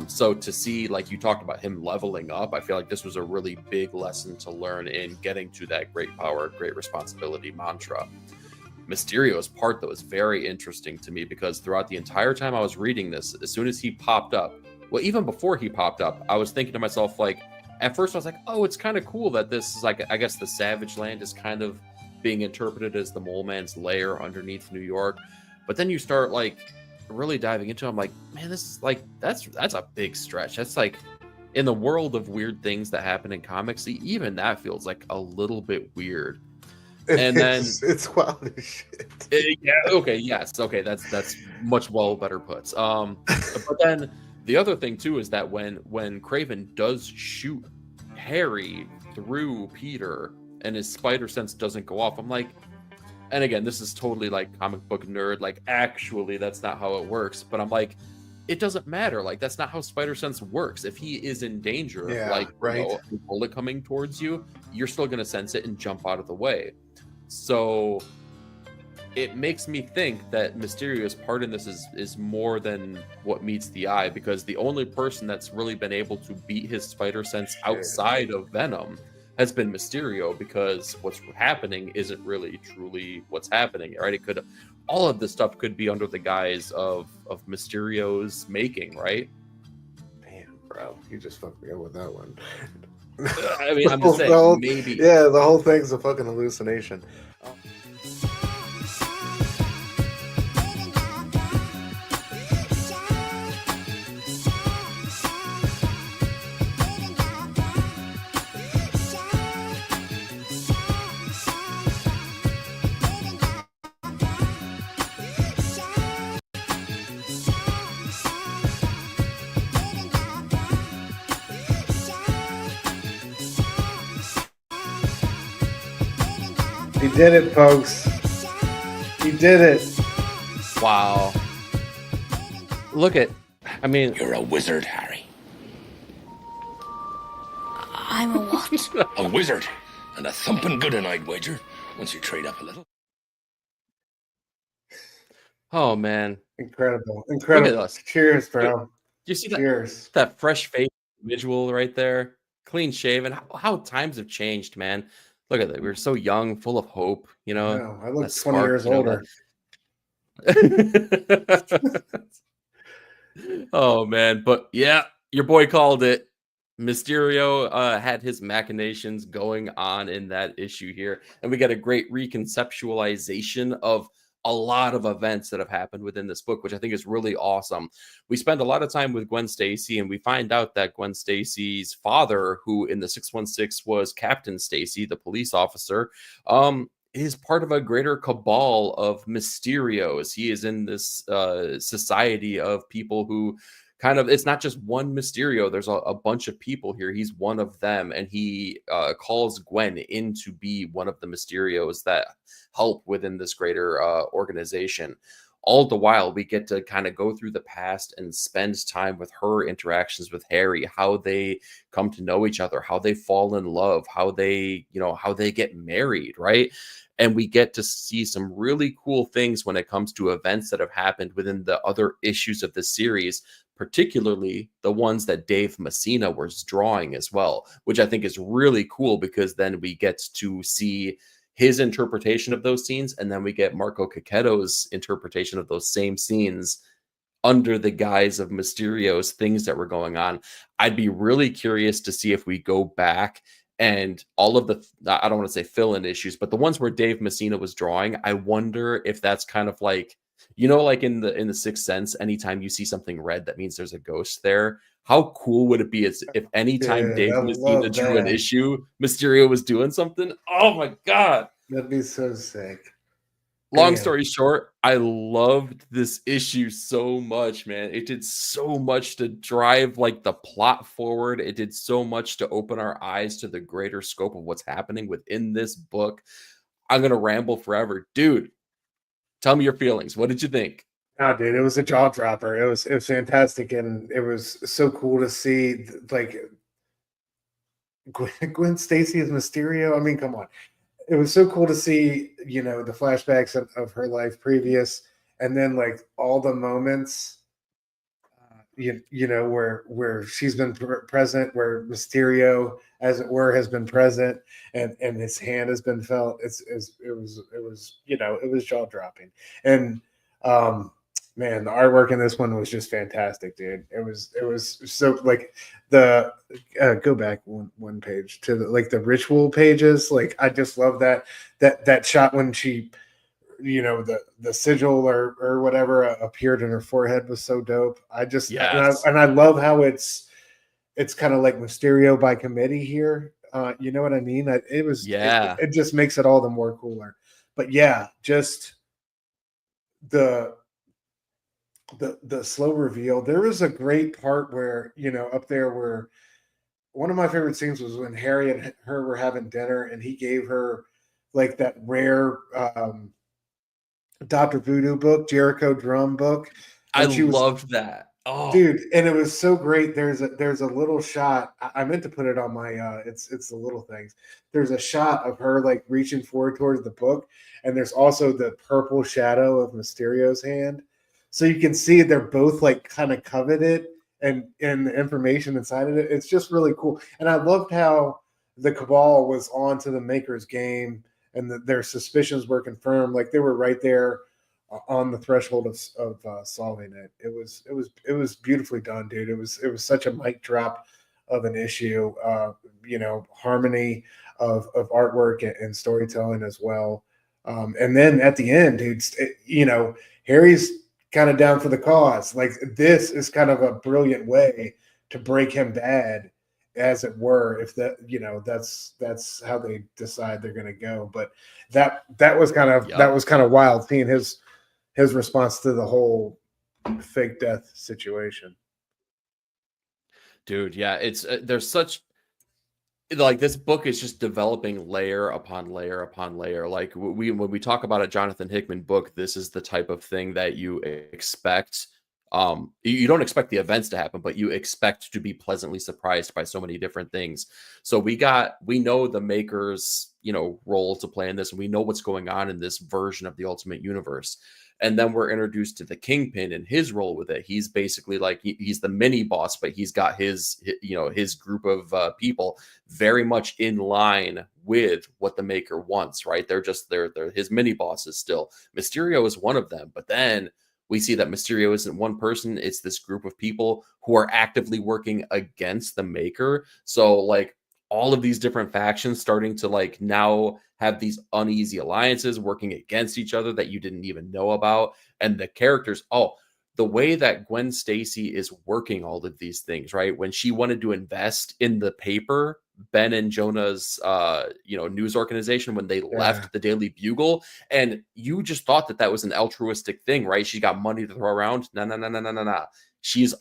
So to see, like you talked about, him leveling up, I feel like this was a really big lesson to learn in getting to that great power, great responsibility mantra. Mysterio's part, though, is very interesting to me because throughout the entire time I was reading this, as soon as he popped up, well, even before he popped up, I was thinking to myself, like, at first I was like, oh, it's kind of cool that this is like, I guess the Savage Land is kind of being interpreted as the Mole Man's lair underneath New York. But then you start, like, really diving into it, I'm like, man, this is like, that's a big stretch. That's like, in the world of weird things that happen in comics, even that feels like a little bit weird. It's wild as shit. Yeah. Okay. Yes. Okay. That's much better put. But then the other thing too is that when Craven does shoot Harry through Peter and his spider sense doesn't go off, I'm like, and again, this is totally like comic book nerd. Like, actually, that's not how it works. But I'm like, it doesn't matter. Like, that's not how spider sense works. If he is in danger, like, right, a bullet coming towards you, you're still gonna sense it and jump out of the way. So it makes me think that Mysterio's part in this is more than what meets the eye, because the only person that's really been able to beat his spider sense outside of Venom has been Mysterio, because what's happening isn't really truly what's happening, right? It could, all of this stuff could be under the guise of Mysterio's making, right? Damn, bro, you just fucked me up with that one. I mean, I'm just saying, maybe. Yeah, the whole thing's a fucking hallucination. He did it, folks. He did it. Wow. Look at, I mean... You're a wizard, Harry. I'm a what? A wizard. And a thumping good one, I'd wager, once you trade up a little. Oh, man. Incredible. Incredible. Look at us. Cheers, bro. You see Cheers. that fresh face visual right there? Clean shaven. How times have changed, man. Look at that. We were so young, full of hope, you know. No, I look 20 years older. Oh, man. But yeah, your boy called it. Mysterio had his machinations going on in that issue here. And we got a great reconceptualization of a lot of events that have happened within this book, which I think is really awesome. We spend a lot of time with Gwen Stacy, and we find out that Gwen Stacy's father, who in the 616 was Captain Stacy, the police officer, is part of a greater cabal of Mysterios. He is in this society of people who kind of, it's not just one Mysterio. There's a bunch of people here. He's one of them, and he calls Gwen in to be one of the Mysterios that help within this greater organization. all the while we get to kind of go through the past and spend time with her interactions with Harry, how they come to know each other, how they fall in love, how they, how they get married, right? And we get to see some really cool things when it comes to events that have happened within the other issues of the series, particularly the ones that Dave Messina was drawing as well, which I think is really cool because then we get to see his interpretation of those scenes, and then we get Marco Cacchetto's interpretation of those same scenes under the guise of Mysterio's things that were going on. I'd be really curious to see if we go back and all of the, I don't want to say fill-in issues, but the ones where Dave Messina was drawing, I wonder if that's kind of like, like in the Sixth Sense, anytime you see something red, that means there's a ghost there. How cool would it be if anytime Dave Messina drew an issue, Mysterio was doing something? Oh my God. That'd be so sick. Long story short, I loved this issue so much, man. It did so much to drive like the plot forward. It did so much to open our eyes to the greater scope of what's happening within this book. I'm going to ramble forever. Dude, tell me your feelings. What did you think? Oh, dude, it was a jaw dropper. It was fantastic, and it was so cool to see like Gwen Stacy as Mysterio. I mean, come on. It was so cool to see, the flashbacks of her life previous, and then like all the moments, where she's been present, where Mysterio, as it were, has been present, and his hand has been felt. It was jaw dropping, and man, the artwork in this one was just fantastic, dude. It was so like the go back one page to the ritual pages. Like I just love that shot when she, the sigil or whatever appeared in her forehead was so dope. And I love how it's kind of like Mysterio by committee here. You know what I mean? It just makes it all the more cooler. But yeah, just the slow reveal. There was a great part where, up there where one of my favorite scenes was when Harry and her were having dinner and he gave her like that rare Dr. Voodoo book, Jericho drum book. I loved that. Oh, dude. And it was so great. There's a little shot. I meant to put it on my, it's the little things. There's a shot of her like reaching forward towards the book. And there's also the purple shadow of Mysterio's hand. So you can see they're both like kind of coveted and the information inside of it. It's just really cool. And I loved how the Cabal was on to the Maker's game and their suspicions were confirmed. Like they were right there on the threshold of solving it. It was beautifully done, dude. It was such a mic drop of an issue, harmony of artwork and storytelling as well. And then at the end, dude, Harry's kind of down for the cause. Like this is kind of a brilliant way to break him bad, as it were, if that's how they decide they're going to go. But that was kind of wild seeing his response to the whole fake death situation. Dude, yeah, it's there's such like this book is just developing layer upon layer upon layer. Like when we talk about a Jonathan Hickman book, this is the type of thing that you expect. You don't expect the events to happen, but you expect to be pleasantly surprised by so many different things. So we know the Maker's, role to play in this, and we know what's going on in this version of the Ultimate Universe. And then we're introduced to the Kingpin and his role with it. He's basically like he's the mini boss, but he's got his group of people very much in line with what the Maker wants, right? They're his mini bosses still. Mysterio is one of them, but then we see that Mysterio isn't one person. It's this group of people who are actively working against the Maker. So like all of these different factions starting to like now have these uneasy alliances working against each other that you didn't even know about. And the characters, the way that Gwen Stacy is working all of these things, right? When she wanted to invest in the paper, Ben and Jonah's, news organization, when they left the Daily Bugle, and you just thought that was an altruistic thing, right? She got money to throw around. No. She's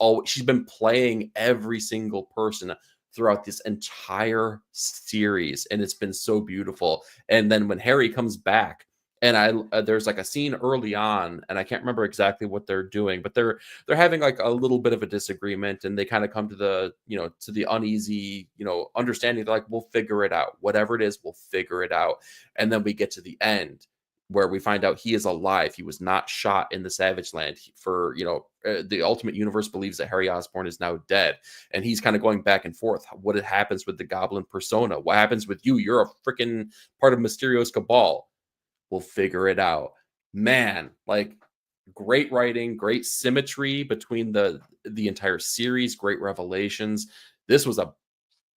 been playing every single person throughout this entire series, and it's been so beautiful. And then when Harry comes back And there's like a scene early on, and I can't remember exactly what they're doing, but they're having like a little bit of a disagreement, and they kind of come to the to the uneasy understanding. They're like, we'll figure it out, whatever it is, we'll figure it out. And then we get to the end where we find out he is alive. He was not shot in the Savage Land. The Ultimate Universe believes that Harry Osborn is now dead, and he's kind of going back and forth. What happens with the Goblin persona? What happens with you? You're a freaking part of Mysterio's cabal. We'll figure it out. Man, like, great writing, great symmetry between the entire series, great revelations. This was a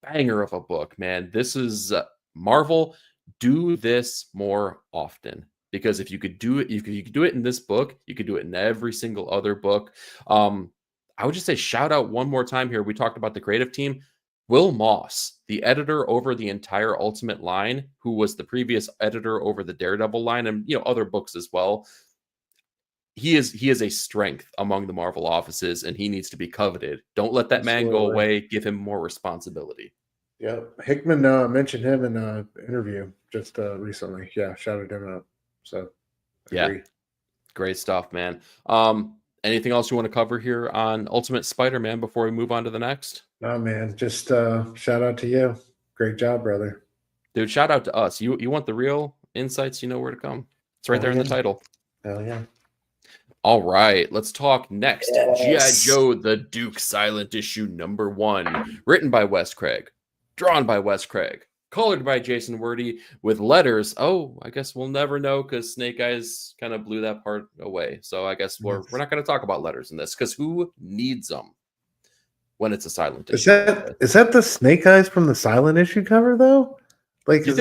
banger of a book, man. This is Marvel. Do this more often, because if you could do it, you could do it in this book, you could do it in every single other book. I would just say shout out one more time here. We talked about the creative team. Will Moss, the editor over the entire Ultimate line, who was the previous editor over the Daredevil line and other books as well. He is a strength among the Marvel offices, and he needs to be coveted. Don't let that man go away. Give him more responsibility. Yeah, Hickman mentioned him in an interview just recently. Yeah, shouted him out. So yeah, great stuff, man. Anything else you want to cover here on Ultimate Spider-Man before we move on to the next? No, man, just shout out to you. Great job, brother. Dude, shout out to us. You want the real insights, you know where to come. It's right there in the title. Hell yeah. All right, let's talk next. G.I. Joe, the Duke Silent Issue #1. Written by Wes Craig. Drawn by Wes Craig. Colored by Jason Wordie, with letters. Oh, I guess we'll never know, because Snake Eyes kind of blew that part away. So I guess we're not going to talk about letters in this, because who needs them when it's a silent issue? Is that the Snake Eyes from the silent issue cover, though? Like, you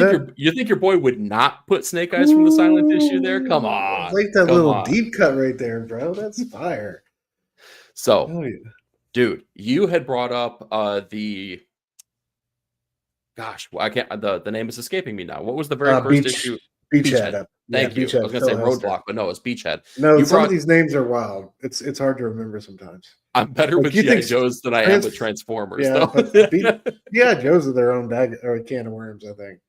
think your boy would not put Snake Eyes from the silent issue there? Come on. Like that little deep cut right there, bro. That's fire. So, dude, you had brought up the... Gosh, I can't. The name is escaping me now. What was the very first issue? Beachhead. Thank you. I was going to say Roadblock, but no, it's Beachhead. No, some of these names are wild. It's hard to remember sometimes. I'm better with G.I. Joes than I am with Transformers. Yeah, Joes are their own bag or a can of worms, I think.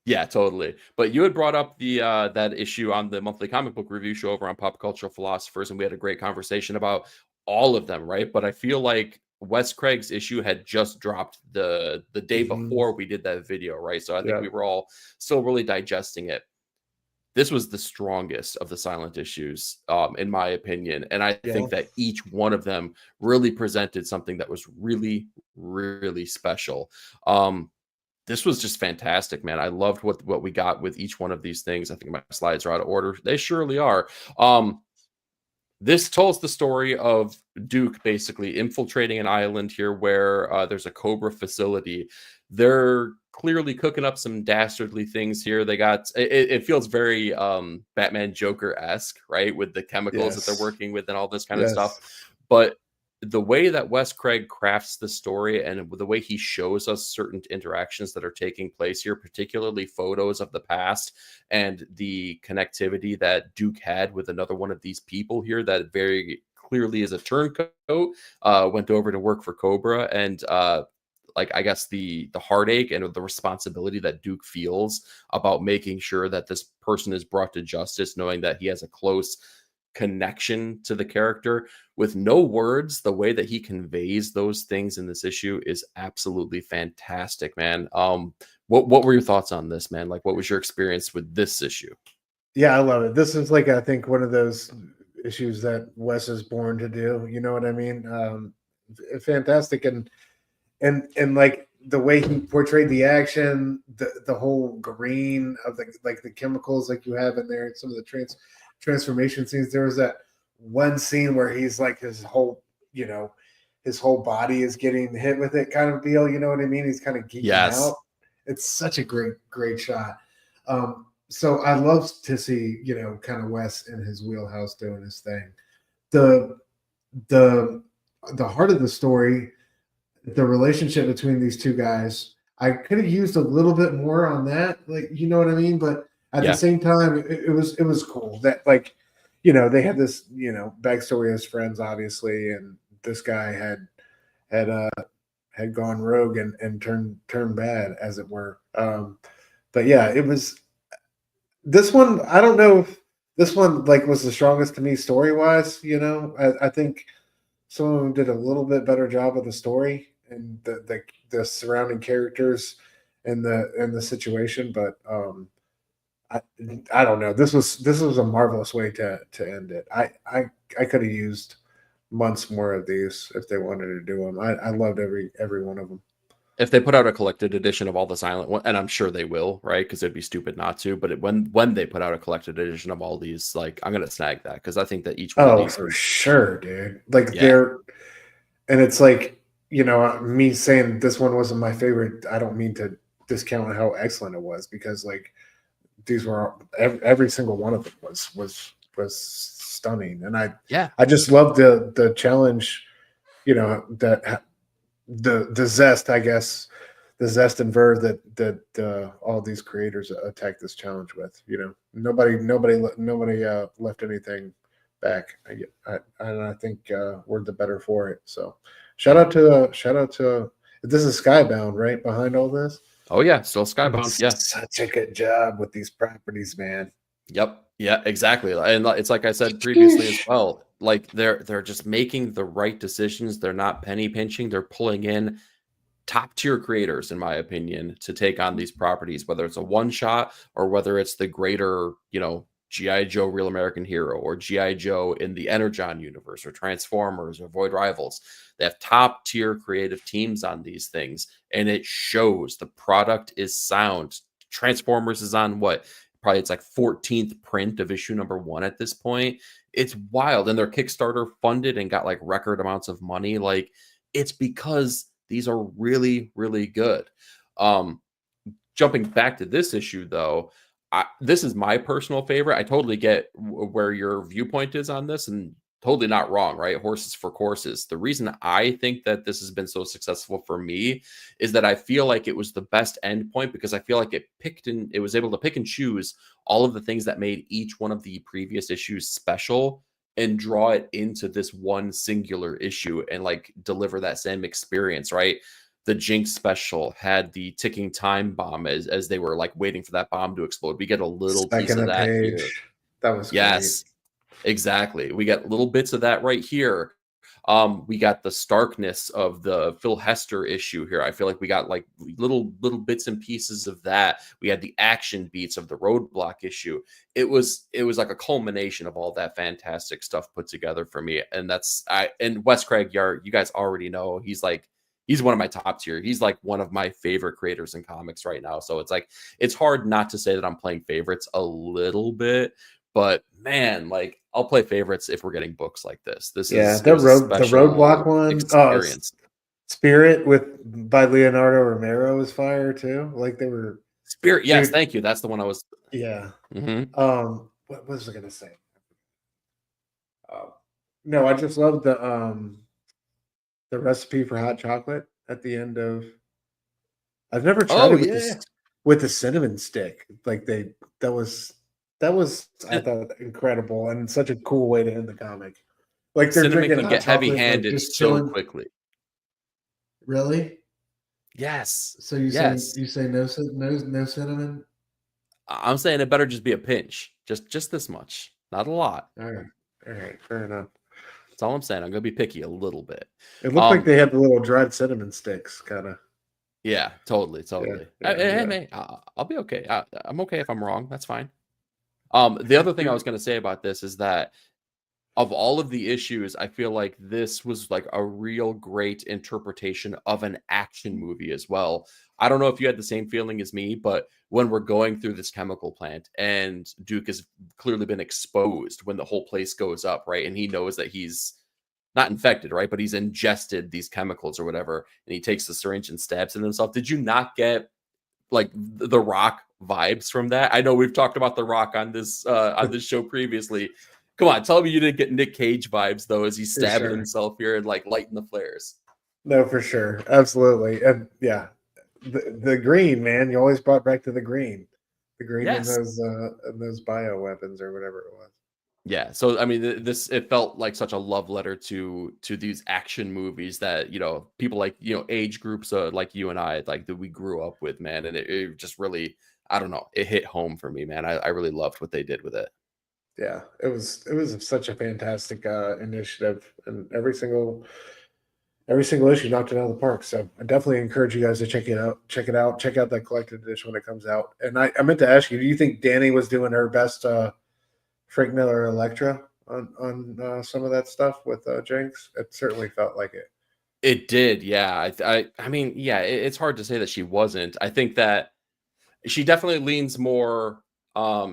Yeah, totally. But you had brought up the that issue on the monthly comic book review show over on Pop Cultural Philosophers, and we had a great conversation about all of them, right? But I feel like Wes Craig's issue had just dropped the day before we did that video, right? So I think we were all still really digesting it. This was the strongest of the silent issues, in my opinion. And I think that each one of them really presented something that was really, really special. This was just fantastic, man. I loved what we got with each one of these things. I think my slides are out of order. They surely are. This tells the story of Duke basically infiltrating an island here where there's a Cobra facility. They're clearly cooking up some dastardly things here. They got it feels very Batman Joker-esque, right? With the chemicals that they're working with and all this kind of stuff. But the way that Wes Craig crafts the story and the way he shows us certain interactions that are taking place here, particularly photos of the past and the connectivity that Duke had with another one of these people here that very clearly is a turncoat, went over to work for Cobra, and I guess the heartache and the responsibility that Duke feels about making sure that this person is brought to justice, knowing that he has a close connection to the character with no words. The way that he conveys those things in this issue is absolutely fantastic, man. What were your thoughts on this, man? Like, what was your experience with this issue? Yeah, I love it. This is like, I think, one of those issues that Wes is born to do. You know what I mean? Fantastic. And like the way he portrayed the action, the whole green of the chemicals like you have in there, and some of the transformation scenes. There was that one scene where he's like his whole body is getting hit with it kind of deal. You know what I mean? He's kind of geeking out. It's such a great shot. So I love to see, kind of Wes in his wheelhouse doing his thing. The heart of the story, the relationship between these two guys, I could have used a little bit more on that. Like, you know what I mean? But at the same time, it was cool that, like, they had this, backstory as friends, obviously, and this guy had gone rogue and turned bad, as it were. But yeah, this one, I don't know if this one like was the strongest to me story wise. You know, I think some of them did a little bit better job of the story and the surrounding characters and the situation, but I I don't know. This was a marvelous way to end it. I could have used months more of these if they wanted to do them. I loved every one of them. If they put out a collected edition of all the silent one, and I'm sure they will, right? Because it'd be stupid not to. But when they put out a collected edition of all these, like I'm gonna snag that because I think that each one of Oh, these, for sure, dude. Like yeah, and it's like, me saying this one wasn't my favorite. I don't mean to discount how excellent it was because like these were every single one of them was stunning, and yeah, I just love the challenge, that the zest, I guess, the zest and verve that all these creators attack this challenge with. Nobody left anything back. And I think we're the better for it. So shout out to this is Skybound, right, behind all this. oh yeah, still Skybound, yeah. Such a good job with these properties, man. Yep. Yeah, exactly. And it's like I said previously as well. Like they're just making the right decisions. They're not penny pinching. They're pulling in top tier creators, in my opinion, to take on these properties, whether it's a one shot or whether it's the greater, G.I. Joe Real American Hero or G.I. Joe in the Energon universe or Transformers or Void Rivals. They have top tier creative teams on these things, and it shows. The product is sound. Transformers is on what? Probably it's like 14th print of issue number 1 at this point. It's wild. And their Kickstarter funded and got like record amounts of money. Like it's because these are really, really good. Jumping back to this issue though, this is my personal favorite. I totally get where your viewpoint is on this and totally not wrong, right? Horses for courses. The reason I think that this has been so successful for me is that I feel like it was the best end point because I feel like it was able to pick and choose all of the things that made each one of the previous issues special and draw it into this one singular issue and like deliver that same experience, right? The Jinx special had the ticking time bomb as they were like waiting for that bomb to explode. We get a little piece of that here. That was yes. Great. Exactly. We got little bits of that right here. We got the starkness of the Phil Hester issue here. I feel like we got like little bits and pieces of that. We had the action beats of the Roadblock issue. It was like a culmination of all that fantastic stuff put together for me. And and Wes Craig Yard, you guys already know he's one of my top tier. He's like one of my favorite creators in comics right now. So it's like it's hard not to say that I'm playing favorites a little bit. But man, like I'll play favorites if we're getting books like this. This is the Roadblock one. Experience. Spirit by Leonardo Romero was fire too. Like they were Spirit. Yes, dude, thank you. That's the one I was. Yeah. Mm-hmm. What was I gonna say? No, I just love the recipe for hot chocolate at the end of. I've never tried it with the cinnamon stick. Like that was I thought incredible and such a cool way to end the comic. Like they're cinnamon drinking can get heavy-handed like so quickly. Really? Yes. So you say no cinnamon? I'm saying it better just be a pinch, just this much, not a lot. All right, fair enough. That's all I'm saying. I'm gonna be picky a little bit. It looked like they had the little dried cinnamon sticks, kind of. Yeah, totally. Hey, I'll be okay. I'm okay if I'm wrong. That's fine. The other thing I was going to say about this is that of all of the issues, I feel like this was like a real great interpretation of an action movie as well. I don't know if you had the same feeling as me, but when we're going through this chemical plant and Duke has clearly been exposed when the whole place goes up, right? And he knows that he's not infected, right? But he's ingested these chemicals or whatever. And he takes the syringe and stabs it himself. Did you not get like the Rock vibes from that? I know we've talked about the Rock on this show previously. Come on, tell me you didn't get Nick Cage vibes though as he's stabbing himself here and like lighting the flares. No, for sure, absolutely, and yeah, the green, man. You always brought back to the green in those bio weapons or whatever it was. Yeah, so I mean, it felt like such a love letter to these action movies that people like age groups like you and I like that we grew up with, man, and it just really I don't know, it hit home for me, man. I really loved what they did with it. Yeah, it was such a fantastic initiative, and every single issue knocked it out of the park. So I definitely encourage you guys to check it out. Check out that collected edition when it comes out. And I meant to ask you, do you think Danny was doing her best Frank Miller Electra on some of that stuff with Jenks? It certainly felt like it. It did, yeah. I mean, yeah, it's hard to say that she wasn't. I think that she definitely leans more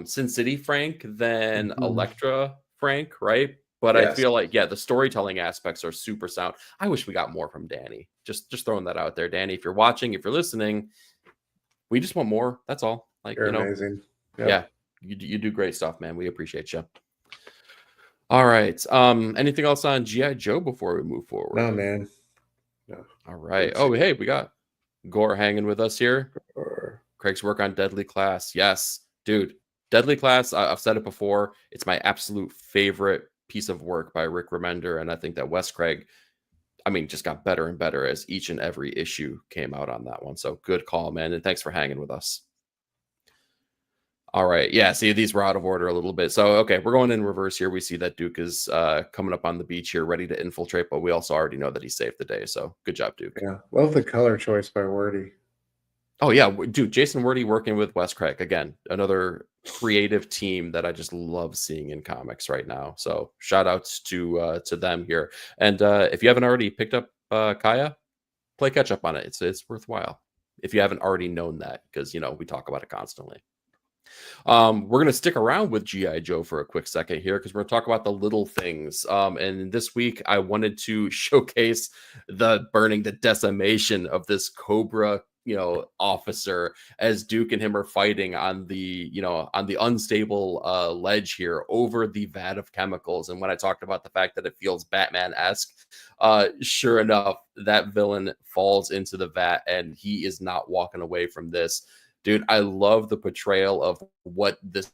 Sin City Frank than Electra Frank, right? But I feel like, yeah, the storytelling aspects are super sound. I wish we got more from Danny. Just throwing that out there, Danny. If you're watching, if you're listening, we just want more. That's all. Like, You're amazing. Yep. Yeah, you do great stuff, man. We appreciate you. All right. Anything else on G.I. Joe before we move forward? No, man. No. All right. Oh, hey, we got Gore hanging with us here. Craig's work on Deadly Class. Yes, dude. Deadly Class, I've said it before. It's my absolute favorite piece of work by Rick Remender. And I think that Wes Craig, I mean, just got better and better as each and every issue came out on that one. So good call, man. And thanks for hanging with us. All right. Yeah, see, these were out of order a little bit. So, okay, we're going in reverse here. We see that Duke is coming up on the beach here, ready to infiltrate, but we also already know that he saved the day. So good job, Duke. Yeah, love the color choice by Wordy. Oh, yeah, dude, Jason Wordy working with Wes Craig. Again, another creative team that I just love seeing in comics right now. So shout outs to them here. And if you haven't already picked up Kaya, play catch up on it. It's worthwhile if you haven't already known that, because, you know, we talk about it constantly. We're going to stick around with G.I. Joe for a quick second here because we're going to talk about the little things. And this week I wanted to showcase the decimation of this Cobra, officer, as Duke and him are fighting on the unstable ledge here over the vat of chemicals. And when I talked about the fact that it feels Batman-esque, sure enough, that villain falls into the vat and he is not walking away from this. Dude, I love the portrayal of what this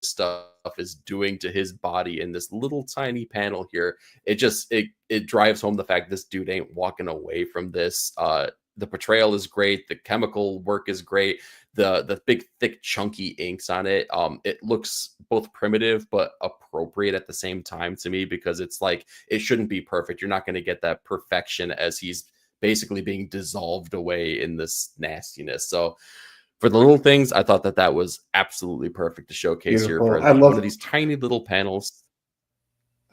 stuff is doing to his body in this little tiny panel here. It drives home the fact this dude ain't walking away from this. The portrayal is great. The chemical work is great. The big, thick, chunky inks on it. It looks both primitive but appropriate at the same time to me, because it's like, it shouldn't be perfect. You're not going to get that perfection as he's basically being dissolved away in this nastiness. So for the little things, I thought that was absolutely perfect to showcase here for one of these tiny little panels.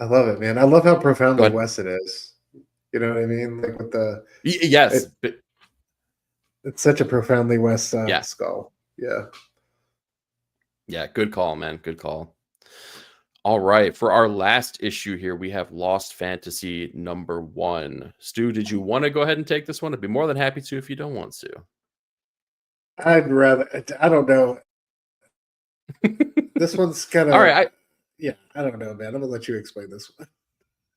I love it, man. I love how profoundly Wes it is. You know what I mean? Like with the yes, it's such a profoundly Wes skull. Yeah. Yeah, good call, man. Good call. All right, for our last issue here, we have Lost Fantasy #1. Stu, did you want to go ahead and take this one? I'd be more than happy to if you don't want to. I'd rather. I don't know. This one's kind of all right. I don't know, man. I'm gonna let you explain this one.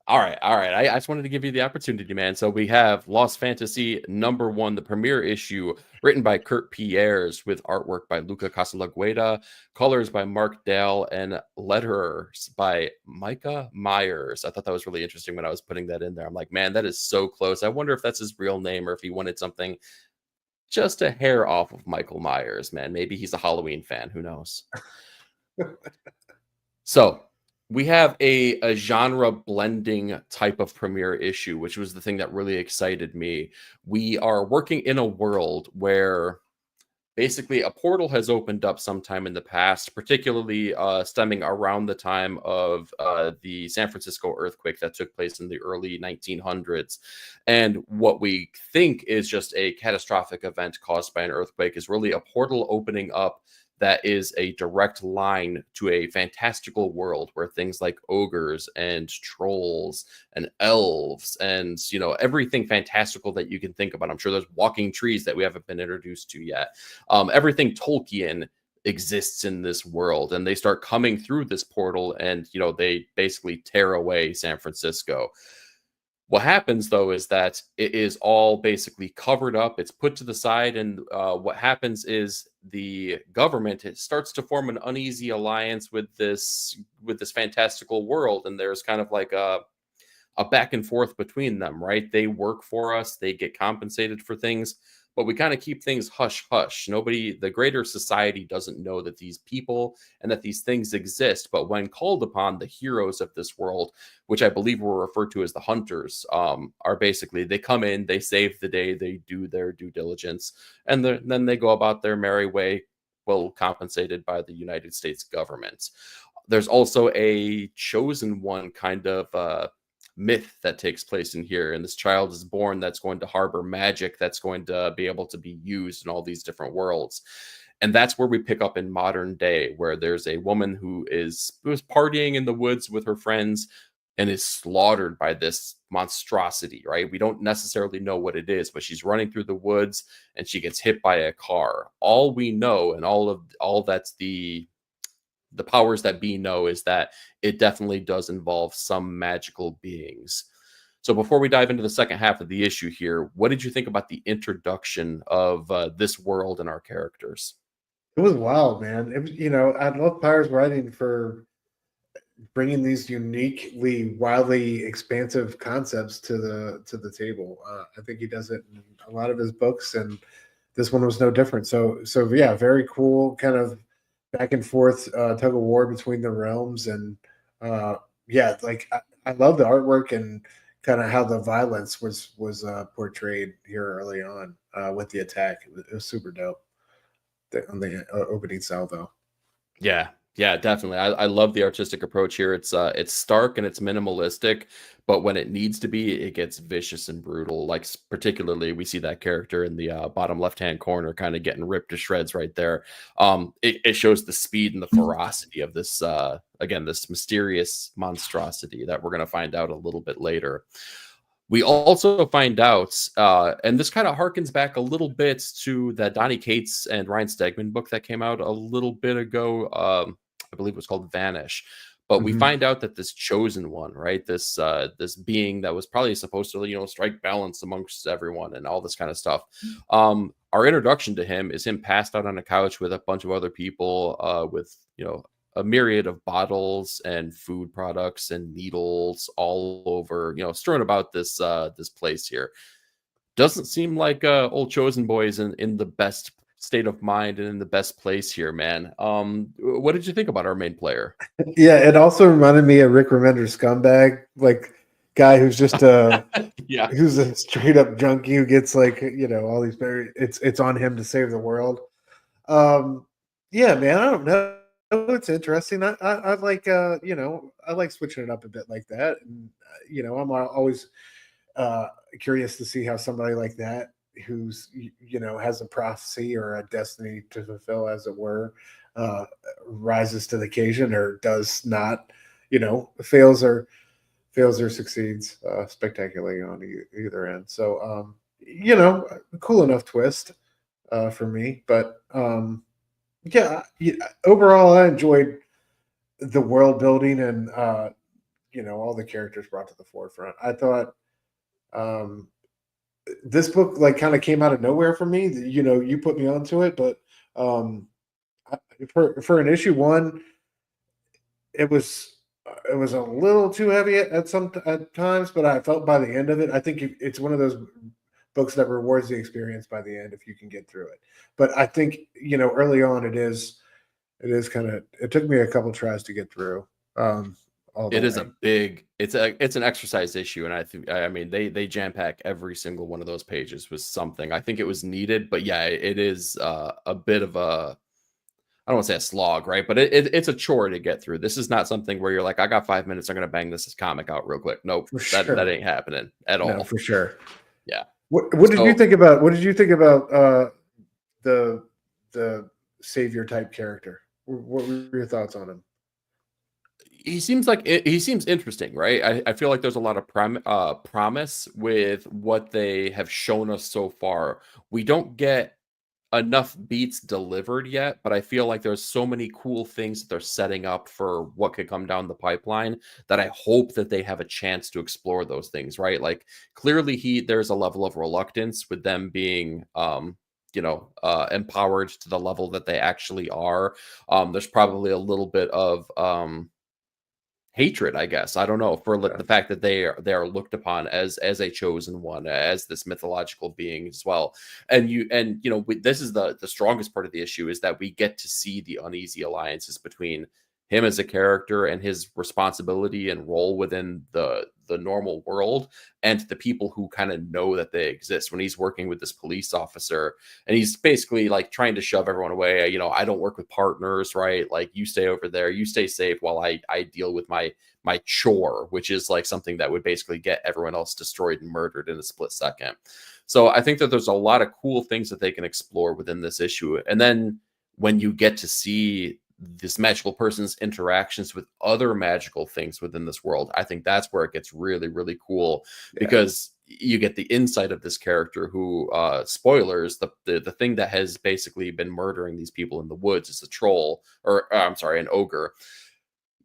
All right. I just wanted to give you the opportunity, man. So we have Lost Fantasy #1, the premiere issue, written by Kurt Pierres, with artwork by Luca Casalegüeda, colors by Mark Dale, and letters by Micah Myers. I thought that was really interesting when I was putting that in there. I'm like, man, that is so close. I wonder if that's his real name or if he wanted something just a hair off of Michael Myers, man. Maybe he's a Halloween fan. Who knows? So we have a genre blending type of premiere issue, which was the thing that really excited me. We are working in a world where basically a portal has opened up sometime in the past, particularly stemming around the time of the San Francisco earthquake that took place in the early 1900s. And what we think is just a catastrophic event caused by an earthquake is really a portal opening up that is a direct line to a fantastical world where things like ogres and trolls and elves and, everything fantastical that you can think about. I'm sure there's walking trees that we haven't been introduced to yet. Everything Tolkien exists in this world, and they start coming through this portal and, they basically tear away San Francisco. What happens, though, is that it is all basically covered up. It's put to the side. And what happens is the government starts to form an uneasy alliance with this fantastical world. And there's kind of like a a back and forth between them, right? They work for us, they get compensated for things, but we kind of keep things hush hush. Nobody, the greater society doesn't know that these people and that these things exist. But when called upon, the heroes of this world, which I believe were referred to as the hunters, are basically, they come in, they save the day, they do their due diligence, and then they go about their merry way, well compensated by the United States government. There's also a chosen one kind of myth that takes place in here, and this child is born that's going to harbor magic that's going to be able to be used in all these different worlds. And that's where we pick up in modern day, where there's a woman who was partying in the woods with her friends and is slaughtered by this monstrosity, right? We don't necessarily know what it is, but she's running through the woods and she gets hit by a car. All we know, and all that's the powers that be know, is that it definitely does involve some magical beings. So before we dive into the second half of the issue here, what did you think about the introduction of this world and our characters? It was wild, man. It was, I love Pyre's writing for bringing these uniquely, wildly expansive concepts to the table. I think he does it in a lot of his books, and this one was no different. So yeah, very cool kind of back and forth tug of war between the realms, and yeah, like I love the artwork and kind of how the violence was portrayed here early on with the attack. It was super dope on the opening salvo. Yeah, definitely. I love the artistic approach here. It's stark and it's minimalistic, but when it needs to be, it gets vicious and brutal. Like particularly, we see that character in the bottom left-hand corner, kind of getting ripped to shreds right there. It shows the speed and the ferocity of this again, this mysterious monstrosity that we're going to find out a little bit later. We also find out, and this kind of harkens back a little bit to the Donny Cates and Ryan Stegman book that came out a little bit ago. I believe it was called Vanish. But we find out that this chosen one, right, this being that was probably supposed to, strike balance amongst everyone and all this kind of stuff. Our introduction to him is him passed out on a couch with a bunch of other people with, a myriad of bottles and food products and needles all over, strewn about this place here. Doesn't seem like old chosen boy is in the best state of mind and in the best place here, man. What did you think about our main player? Yeah, it also reminded me of Rick Remender's Scumbag, like guy who's just who's a straight up junkie who gets like all these it's on him to save the world. Yeah, man, I don't know. It's interesting. I like I like switching it up a bit like that, and I'm always curious to see how somebody like that, who's has a prophecy or a destiny to fulfill, as it were, rises to the occasion or does not, fails or succeeds spectacularly on either end. So cool enough twist for me, but yeah, overall I enjoyed the world building and all the characters brought to the forefront. I thought this book like kind of came out of nowhere for me. You put me onto it, but for an issue one, it was a little too heavy at times, but I felt by the end of it, I think it's one of those books that rewards the experience by the end if you can get through it. But I think early on it is kind of, it took me a couple tries to get through. It is it's an exercise issue, and I mean they jam pack every single one of those pages with something. I think it was needed, but yeah, it is a bit of a, I don't want to say a slog, right? But it's a chore to get through. This is not something where you're like, I got 5 minutes, I'm gonna bang this comic out real quick. Nope, that ain't happening at all. No, for sure. Yeah. What did you think about the savior type character? What were your thoughts on him? He seems interesting, right? I feel like there's a lot of promise with what they have shown us so far. We don't get enough beats delivered yet, but I feel like there's so many cool things that they're setting up for what could come down the pipeline that I hope that they have a chance to explore those things, right? Like clearly there's a level of reluctance with them being empowered to the level that they actually are. There's probably a little bit of hatred, I guess. I don't know, for the fact that they are looked upon as a chosen one, as this mythological being as well. And you know, this is the strongest part of the issue, is that we get to see the uneasy alliances between him as a character and his responsibility and role within the normal world, and the people who kind of know that they exist. When he's working with this police officer, and he's basically like trying to shove everyone away, you know, I don't work with partners, right? Like, you stay over there, you stay safe while I deal with my chore, which is like something that would basically get everyone else destroyed and murdered in a split second. So I think that there's a lot of cool things that they can explore within this issue. And then when you get to see this magical person's interactions with other magical things within this world, I think that's where it gets really, really cool, because you get the insight of this character who, spoilers, the thing that has basically been murdering these people in the woods is a troll, or I'm sorry, an ogre.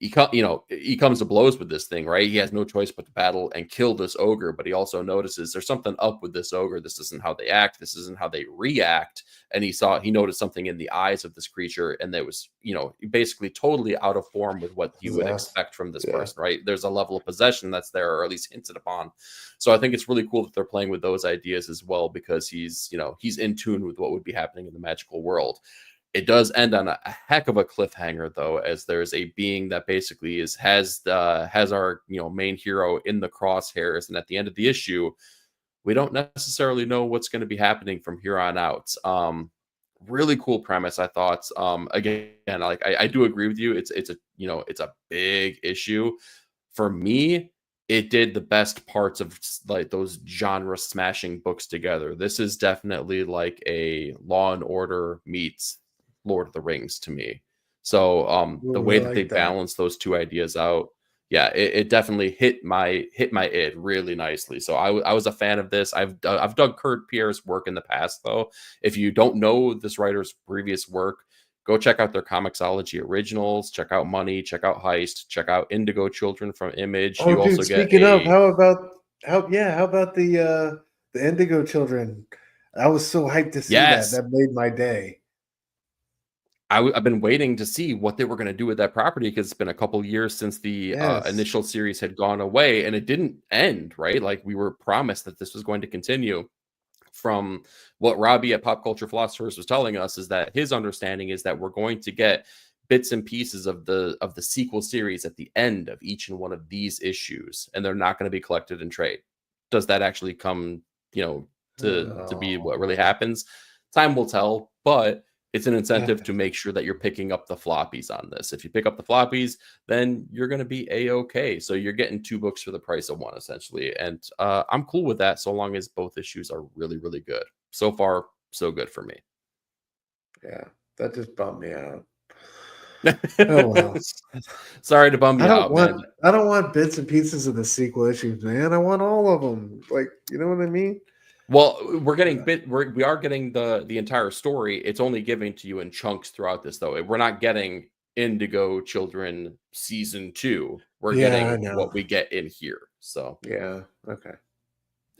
He comes to blows with this thing, right? He has no choice but to battle and kill this ogre, but he also notices there's something up with this ogre. This isn't how they act. This isn't how they react. And he noticed something in the eyes of this creature, and that was, you know, basically totally out of form with what you would expect from this person, right? There's a level of possession that's there, or at least hinted upon. So I think it's really cool that they're playing with those ideas as well, because he's in tune with what would be happening in the magical world. It does end on a heck of a cliffhanger, though, as there's a being that basically has our, you know, main hero in the crosshairs, and at the end of the issue, we don't necessarily know what's going to be happening from here on out. Really cool premise, I thought. Again, like I do agree with you. It's a big issue. For me, it did the best parts of like those genre smashing books together. This is definitely like a Law and Order meets Lord of the Rings to me. So the way that they balance those two ideas out, it definitely hit my id really nicely. So I was a fan of this. I've dug Kurt Pierre's work in the past, though. If you don't know this writer's previous work, go check out their Comixology originals. Check out Money. Check out Heist. Check out Indigo Children from Image. Oh, you dude, speaking of, how about the Indigo Children? I was so hyped to see that. That made my day. I've been waiting to see what they were going to do with that property, because it's been a couple years since the initial series had gone away, and it didn't end, right? Like, we were promised that this was going to continue. From what Robbie at Pop Culture Philosophers was telling us, is that his understanding is that we're going to get bits and pieces of the sequel series at the end of each and one of these issues, and they're not going to be collected in trade. Does that actually come, to be what really happens? Time will tell, but it's an incentive to make sure that you're picking up the floppies on this. If you pick up the floppies, then you're going to be A-okay. So you're getting 2 books for the price of 1, essentially. And I'm cool with that, so long as both issues are really, really good. So far, so good for me. Yeah, that just bummed me out. Oh, well. Sorry to bum you out, man. I don't want bits and pieces of the sequel issues, man. I want all of them. Like, you know what I mean? Well, we are getting the entire story. It's only giving to you in chunks throughout this, though. We're not getting Indigo Children season 2. We're getting what we get in here. So okay.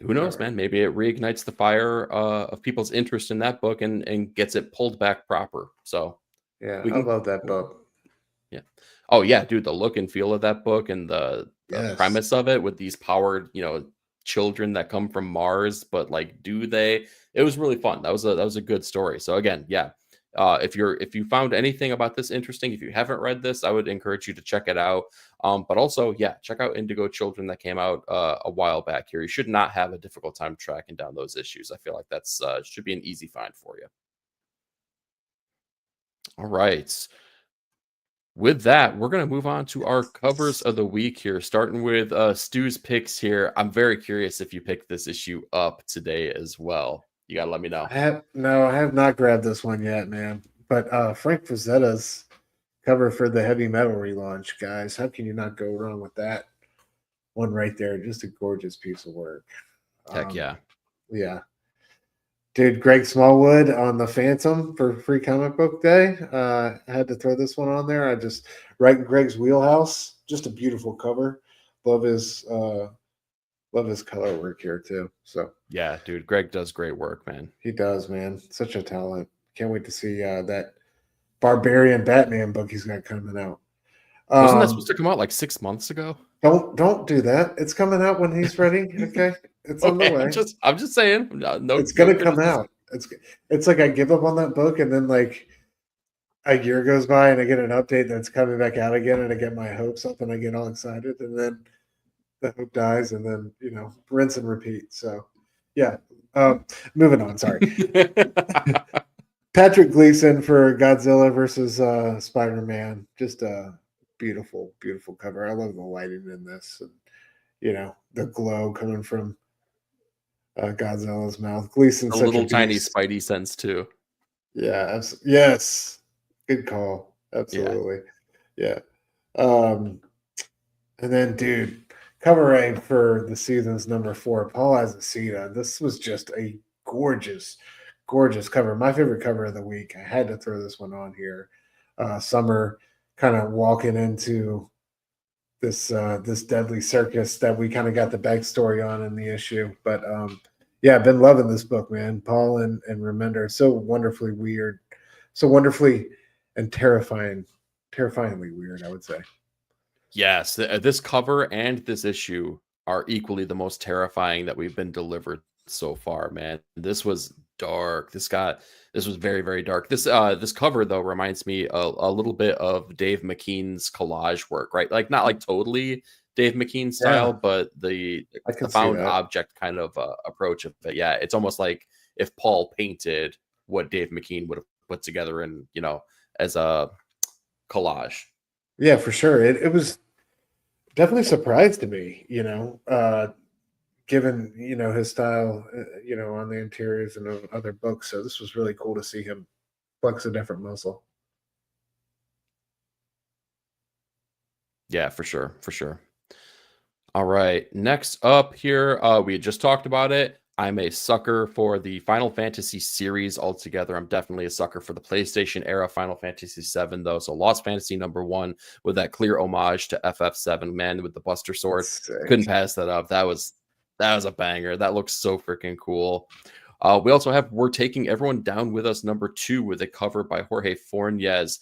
Who knows, man? Maybe it reignites the fire of people's interest in that book and gets it pulled back proper. So I love that book. Yeah. Oh yeah, dude. The look and feel of that book, and the premise of it, with these powered, children that come from Mars, but like, do they? It was really fun. That was a good story. So again, if you found anything about this interesting, if you haven't read this, I would encourage you to check it out. But also, check out Indigo Children that came out a while back here. You should not have a difficult time tracking down those issues. I feel like that's should be an easy find for you. All right. With that, we're going to move on to our covers of the week here, starting with Stu's picks here. I'm very curious if you picked this issue up today as well. You got to let me know. I have not grabbed this one yet, man. But Frank Frazetta's cover for the Heavy Metal relaunch, guys. How can you not go wrong with that one right there? Just a gorgeous piece of work. Heck yeah. Yeah. Dude, Greg Smallwood on the Phantom for Free Comic Book Day. I had to throw this one on there. I just right in Greg's wheelhouse. Just a beautiful cover. Love his color work here too. So yeah, dude, Greg does great work, man. He does, man. Such a talent. Can't wait to see that Barbarian Batman book he's got coming out. Wasn't that supposed to come out like 6 months ago? Don't do that. It's coming out when he's ready. Okay, it's on the way. I'm just saying. No, it's gonna come out. It's like I give up on that book, and then like a year goes by, and I get an update that's coming back out again, and I get my hopes up, and I get all excited, and then the hope dies, and then rinse and repeat. So yeah, moving on. Sorry. Patrick Gleason for Godzilla versus Spider-Man. Just a beautiful, beautiful cover. I love the lighting in this, and the glow coming from Godzilla's mouth. Gleason's a little tiny Spidey sense too. Yeah. Yes. Good call. Absolutely. Yeah. And then, dude, cover A for the season's number 4, Paul Azaceta. This was just a gorgeous cover. My favorite cover of the week. I had to throw this one on here. Summer kind of walking into this deadly circus that we kind of got the backstory on in the issue. But yeah, I've been loving this book, man. Paul and Remender, so wonderfully weird, so wonderfully and terrifyingly weird, I would say. Yes, this cover and this issue are equally the most terrifying that we've been delivered so far, man. This was dark. This was very, very dark. This cover though reminds me a little bit of Dave McKean's collage work, right? Like not like totally Dave McKean style, but the found object kind of approach of it. Yeah, it's almost like if Paul painted what Dave McKean would have put together in, as a collage. Yeah, for sure. It was definitely a surprise to me, given his style, on the interiors and of other books. So this was really cool to see him flex a different muscle. Yeah, for sure. All right, next up here, we just talked about it. I'm a sucker for the Final Fantasy series altogether. I'm definitely a sucker for the PlayStation era Final Fantasy VII, though. So Lost Fantasy #1 with that clear homage to FF7, man, with the Buster Sword. Couldn't pass that up. That was a banger. That looks so freaking cool. We also have We're Taking Everyone Down With Us #2 with a cover by Jorge Fornes.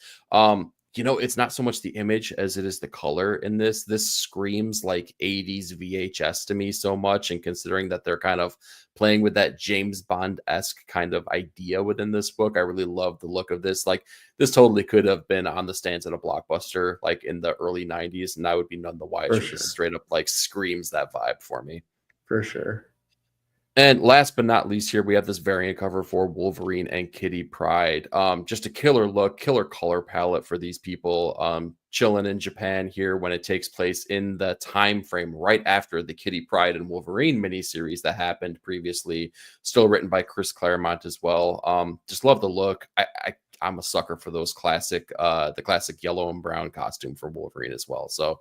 It's not so much the image as it is the color in this. This screams like 80s VHS to me so much. And considering that they're kind of playing with that James Bond-esque kind of idea within this book, I really love the look of this. Like, this totally could have been on the stands at a Blockbuster, like in the early 90s, and I would be none the wiser. Sure. Just straight up like screams that vibe for me. For sure. And last but not least here, we have this variant cover for Wolverine and Kitty Pryde. Just a killer look, killer color palette for these people. Chilling in Japan here when it takes place in the time frame right after the Kitty Pryde and Wolverine miniseries that happened previously. Still written by Chris Claremont as well. Just love the look. I'm a sucker for those the classic yellow and brown costume for Wolverine as well. So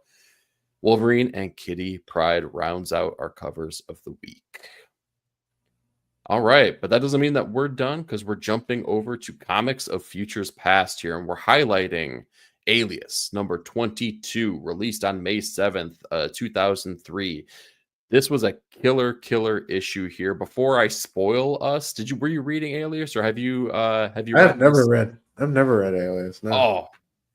Wolverine and Kitty Pryde rounds out our covers of the week. All right, but that doesn't mean that we're done, because we're jumping over to Comics of Futures Past here, and we're highlighting Alias #22, released on May 7th, 2003. This was a killer issue here. Before I spoil us, were you reading Alias, or have you I've never read Alias. No. Oh,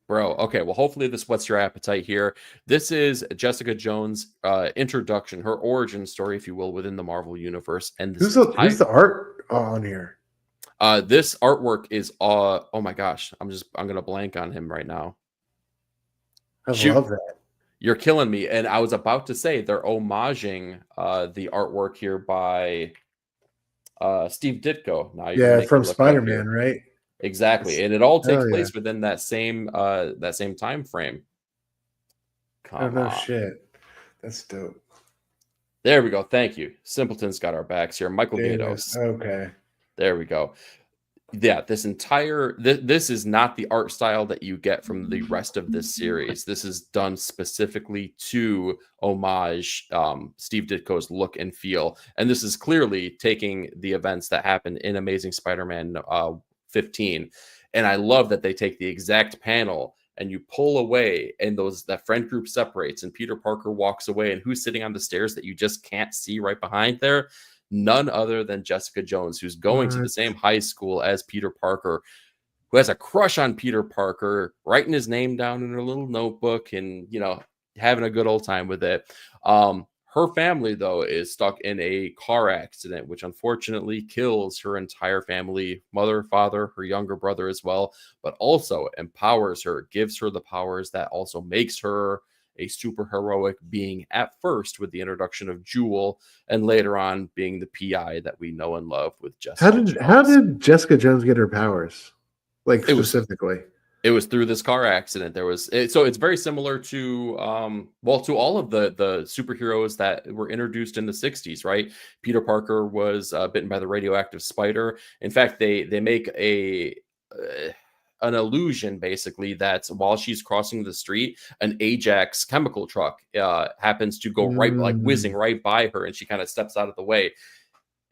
bro. Okay. Well, hopefully this whets your appetite here. This is Jessica Jones' introduction, her origin story, if you will, within the Marvel universe. And who's the art on here? This artwork is oh my gosh, I'm gonna blank on him right now. I love that. You're killing me. And I was about to say they're homaging the artwork here by Steve Ditko. Now from Spider-Man, right? Exactly, and it all takes place within that same time frame. No shit, that's dope. There we go. Thank you. Simpleton's got our backs here. Michael Gatos. Okay, there we go. Yeah, this is not the art style that you get from the rest of this series. This is done specifically to homage Steve Ditko's look and feel, and this is clearly taking the events that happened in Amazing Spider-Man 15, and I love that they take the exact panel and you pull away, and that friend group separates, and Peter Parker walks away, and who's sitting on the stairs that you just can't see right behind there? None other than Jessica Jones, who's going to the same high school as Peter Parker. who has a crush on Peter Parker, writing his name down in her little notebook and, you know, having a good old time with it. Her family, though, is stuck in a car accident, which unfortunately kills her entire family, mother, father, her younger brother as well, but also empowers her, gives her the powers that also makes her a super heroic being at first with the introduction of Jewel, and later on being the PI that we know and love with Jessica Jones. How did Jessica Jones get her powers? Like specifically? It was through this car accident. So it's very similar to to all of the superheroes that were introduced in the 60s, right? Peter Parker was bitten by the radioactive spider. In fact, they make an illusion basically that while she's crossing the street, an Ajax chemical truck happens to go right, like whizzing right by her, and she kind of steps out of the way.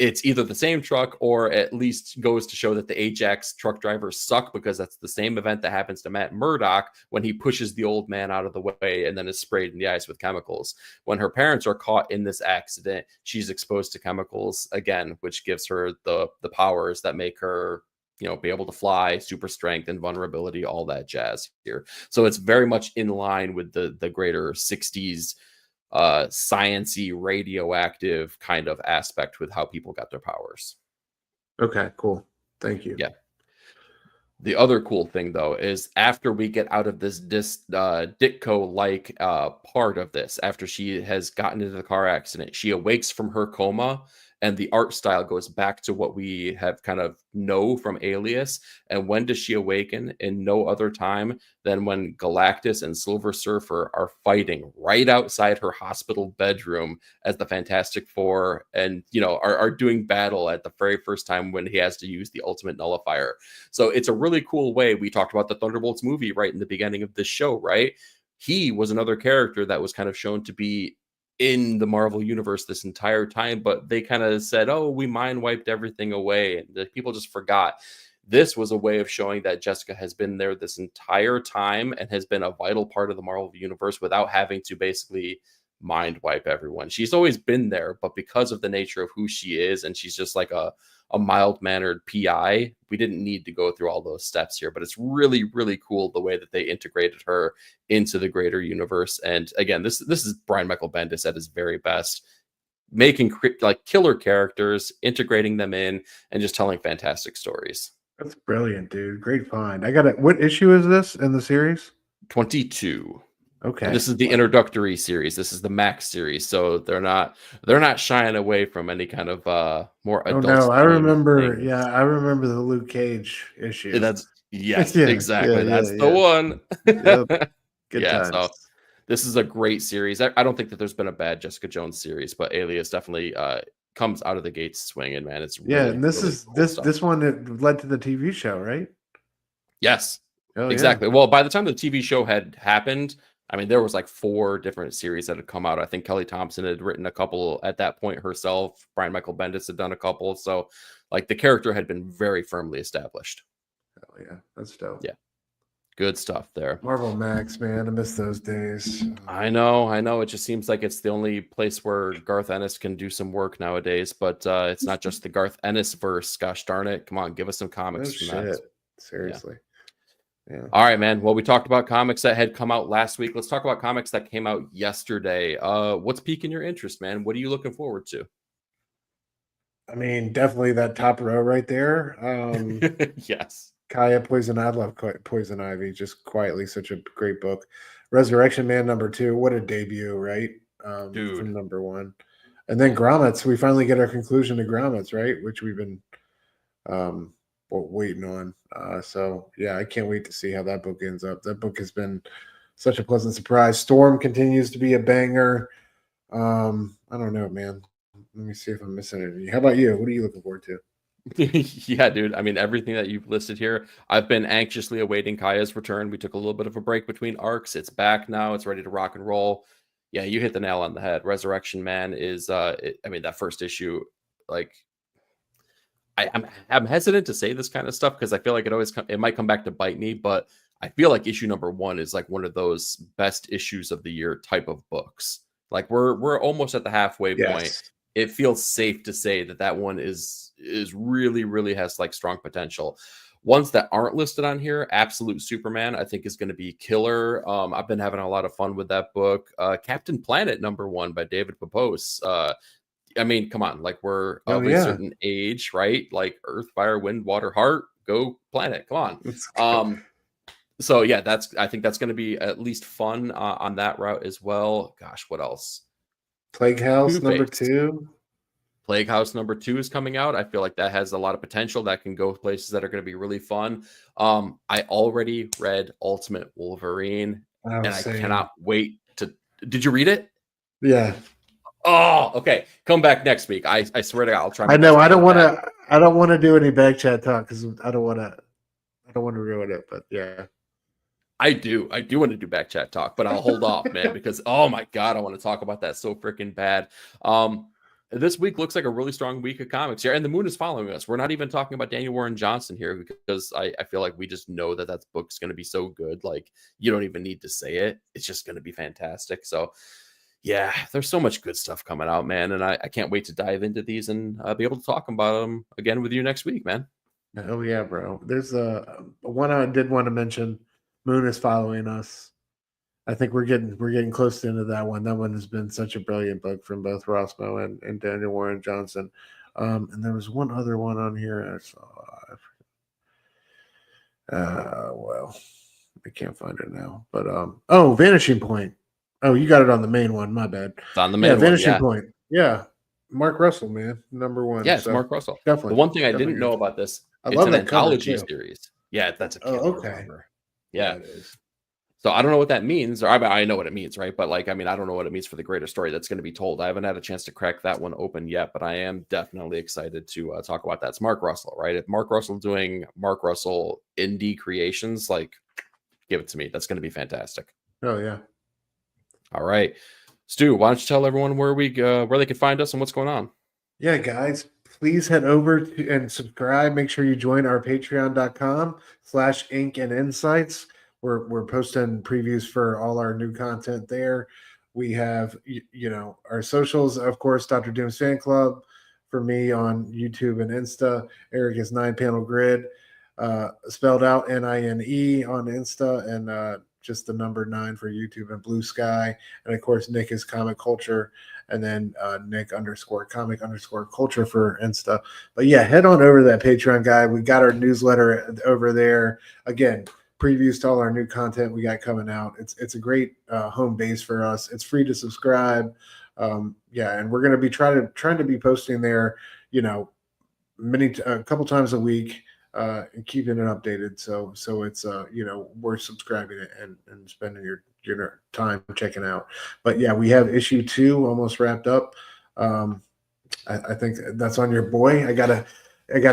It's either the same truck, or at least goes to show that the Ajax truck drivers suck, because that's the same event that happens to Matt Murdock when he pushes the old man out of the way and then is sprayed in the eyes with chemicals. When her parents are caught in this accident, she's exposed to chemicals again, which gives her the powers that make her, you know, be able to fly, super strength, invulnerability, all that jazz here. So it's very much in line with the greater 60s science-y, radioactive kind of aspect with how people got their powers. Okay, cool. Thank you. Yeah. The other cool thing, though, is after we get out of this Ditko-like part of this, after she has gotten into the car accident, she awakes from her coma, and the art style goes back to what we have kind of know from Alias. And when does she awaken? In no other time than when Galactus and Silver Surfer are fighting right outside her hospital bedroom as the Fantastic Four, and, you know, are doing battle at the very first time when he has to use the ultimate nullifier. So it's a really cool way. We talked about the Thunderbolts movie right in the beginning of this show, right? He was another character that was kind of shown to be in the Marvel universe this entire time, but they kind of said, oh, we mind wiped everything away, and the people just forgot. This was a way of showing that Jessica has been there this entire time and has been a vital part of the Marvel universe without having to basically mind wipe everyone. She's always been there, but because of the nature of who she is, and she's just like a mild-mannered PI, we didn't need to go through all those steps here. But it's really, really cool the way that they integrated her into the greater universe. And again, this is Brian Michael Bendis at his very best, making like killer characters, integrating them in, and just telling fantastic stories. That's brilliant, dude. Great find. I got it. What issue is this in the series? 22. Okay. And this is the introductory series. This is the Max series, so they're not shying away from any kind of more adult. Oh no, I remember. Thing. Yeah, I remember the Luke Cage issue. That's exactly. That's the one. Yep. Good times. So this is a great series. I don't think that there's been a bad Jessica Jones series, but Alias definitely comes out of the gates swinging, man. It's really, and this is cool this one that led to the TV show, right? Yes, exactly. Well, by the time the TV show had happened, I mean, there was like 4 different series that had come out. I think Kelly Thompson had written a couple at that point herself. Brian Michael Bendis had done a couple. So, like, the character had been very firmly established. Oh yeah, that's dope. Yeah, good stuff there. Marvel Max, man, I miss those days. I know. It just seems like it's the only place where Garth Ennis can do some work nowadays. But it's not just the Garth Ennis verse. Gosh darn it! Come on, give us some comics from that. Seriously. Yeah. All right, man. Well, we talked about comics that had come out last week. Let's talk about comics that came out yesterday. What's piquing your interest, man? What are you looking forward to? I mean, definitely that top row right there. Yes. Kaya Poison. I love Poison Ivy. Just quietly, such a great book. Resurrection Man #2. What a debut, right? Dude. From #1. And then Grommets. We finally get our conclusion to Grommets, right? Which we've been waiting on. So yeah, I can't wait to see how that book ends up. That book has been such a pleasant surprise. Storm continues to be a banger. I don't know, man. Let me see if I'm missing anything. How about you? What are you looking forward to? Yeah, dude. I mean, everything that you've listed here, I've been anxiously awaiting Kaya's return. We took a little bit of a break between arcs. It's back now. It's ready to rock and roll. Yeah, you hit the nail on the head. Resurrection Man is, I mean, that first issue, like, I'm hesitant to say this kind of stuff because I feel like it might come back to bite me, but I feel like issue #1 is like one of those best issues of the year type of books. Like we're almost at the halfway point. It feels safe to say that one is is really has like strong potential. Ones that aren't listed on here, Absolute Superman, I think is going to be killer. I've been having a lot of fun with that book. Captain Planet #1 by David Papos. I mean, come on, like we're of a certain age, right? Like Earth, Fire, Wind, Water, Heart, go planet. Come on. So yeah, I think that's going to be at least fun on that route as well. Gosh, what else? Plague House Two-Face. #2. Plague House #2 is coming out. I feel like that has a lot of potential. That can go places that are going to be really fun. I already read Ultimate Wolverine, and I cannot wait to. Did you read it? Yeah. Oh, okay. Come back next week. I swear to God, I'll try. I know. I don't want to. I don't want to do any back chat talk because I don't want to. I don't want to ruin it. But yeah. I do want to do back chat talk, but I'll hold off, man, because oh my God, I want to talk about that so freaking bad. This week looks like a really strong week of comics here, and the moon is following us. We're not even talking about Daniel Warren Johnson here because I feel like we just know that book's going to be so good. Like you don't even need to say it. It's just going to be fantastic. So yeah, there's so much good stuff coming out, man. And I can't wait to dive into these and be able to talk about them again with you next week, man. Oh yeah, bro. There's one I did want to mention. Moon is following us. I think we're getting close to the end of that one. That one has been such a brilliant book from both Rossmo and Daniel Warren Johnson. And there was one other one on here I saw. Well, I can't find it now. But Vanishing Point. Oh, you got it on the main one. My bad. It's on the main one. Vanishing Point. Yeah. Mark Russell, man. #1. Yeah, it's Mark Russell. Definitely. The one thing I didn't know about this, it's an anthology series. Yeah, that's a killer cover. Yeah, it is. So I don't know what that means, or I know what it means, right? But like, I mean, I don't know what it means for the greater story that's going to be told. I haven't had a chance to crack that one open yet, but I am definitely excited to talk about that. It's Mark Russell, right? If Mark Russell doing Mark Russell indie creations, like, give it to me. That's going to be fantastic. Oh yeah. All right, Stu, why don't you tell everyone where they can find us and what's going on? Yeah, guys, please head over and subscribe. Make sure you join our patreon.com/ink and insights. We're posting previews for all our new content there. We have, our socials, of course, Dr. Doom's Fan Club for me on YouTube and Insta. Eric is 9-Panel Grid, spelled out NINE on Insta, and just the number 9 for YouTube and Blue Sky. And of course, Nick is Comic Culture, and then Nick_Comic_Culture for Insta. But yeah, head on over to that Patreon guy. We got our newsletter over there. Again, previews to all our new content we got coming out. It's a great home base for us. It's free to subscribe. And we're going to be trying to be posting there, a couple times a week, and keeping it updated. So it's worth subscribing and spending your time checking out. But yeah, we have issue 2 almost wrapped up. I think that's on your boy. I gotta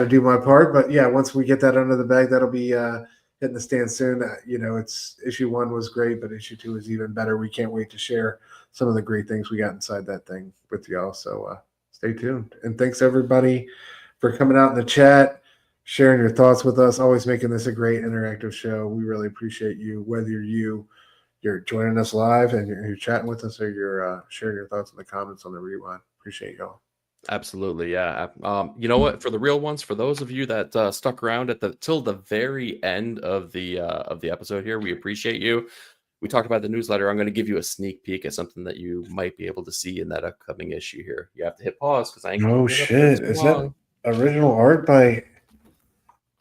do my part. But yeah, once we get that under the bag, that'll be hitting the stand soon. It's issue 1 was great, but issue 2 is even better. We can't wait to share some of the great things we got inside that thing with y'all. So stay tuned. And thanks everybody for coming out in the chat, sharing your thoughts with us, always making this a great interactive show. We really appreciate you, whether you're joining us live and you're chatting with us, or you're sharing your thoughts in the comments on the rewind. Appreciate y'all. Absolutely, yeah. You know what? For the real ones, for those of you that stuck around till the very end of the episode here, we appreciate you. We talked about the newsletter. I'm going to give you a sneak peek at something that you might be able to see in that upcoming issue here. You have to hit pause because I ain't. Oh shit! Is that original art by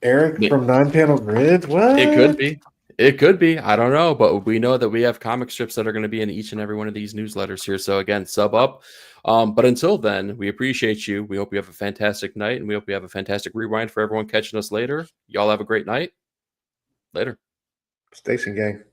Eric from 9-Panel Grid? What? It could be. It could be. I don't know, but we know that we have comic strips that are going to be in each and every one of these newsletters here. So again, sub up. But until then, we appreciate you. We hope you have a fantastic night, and we hope you have a fantastic rewind for everyone catching us later. Y'all have a great night. Later. Station gang.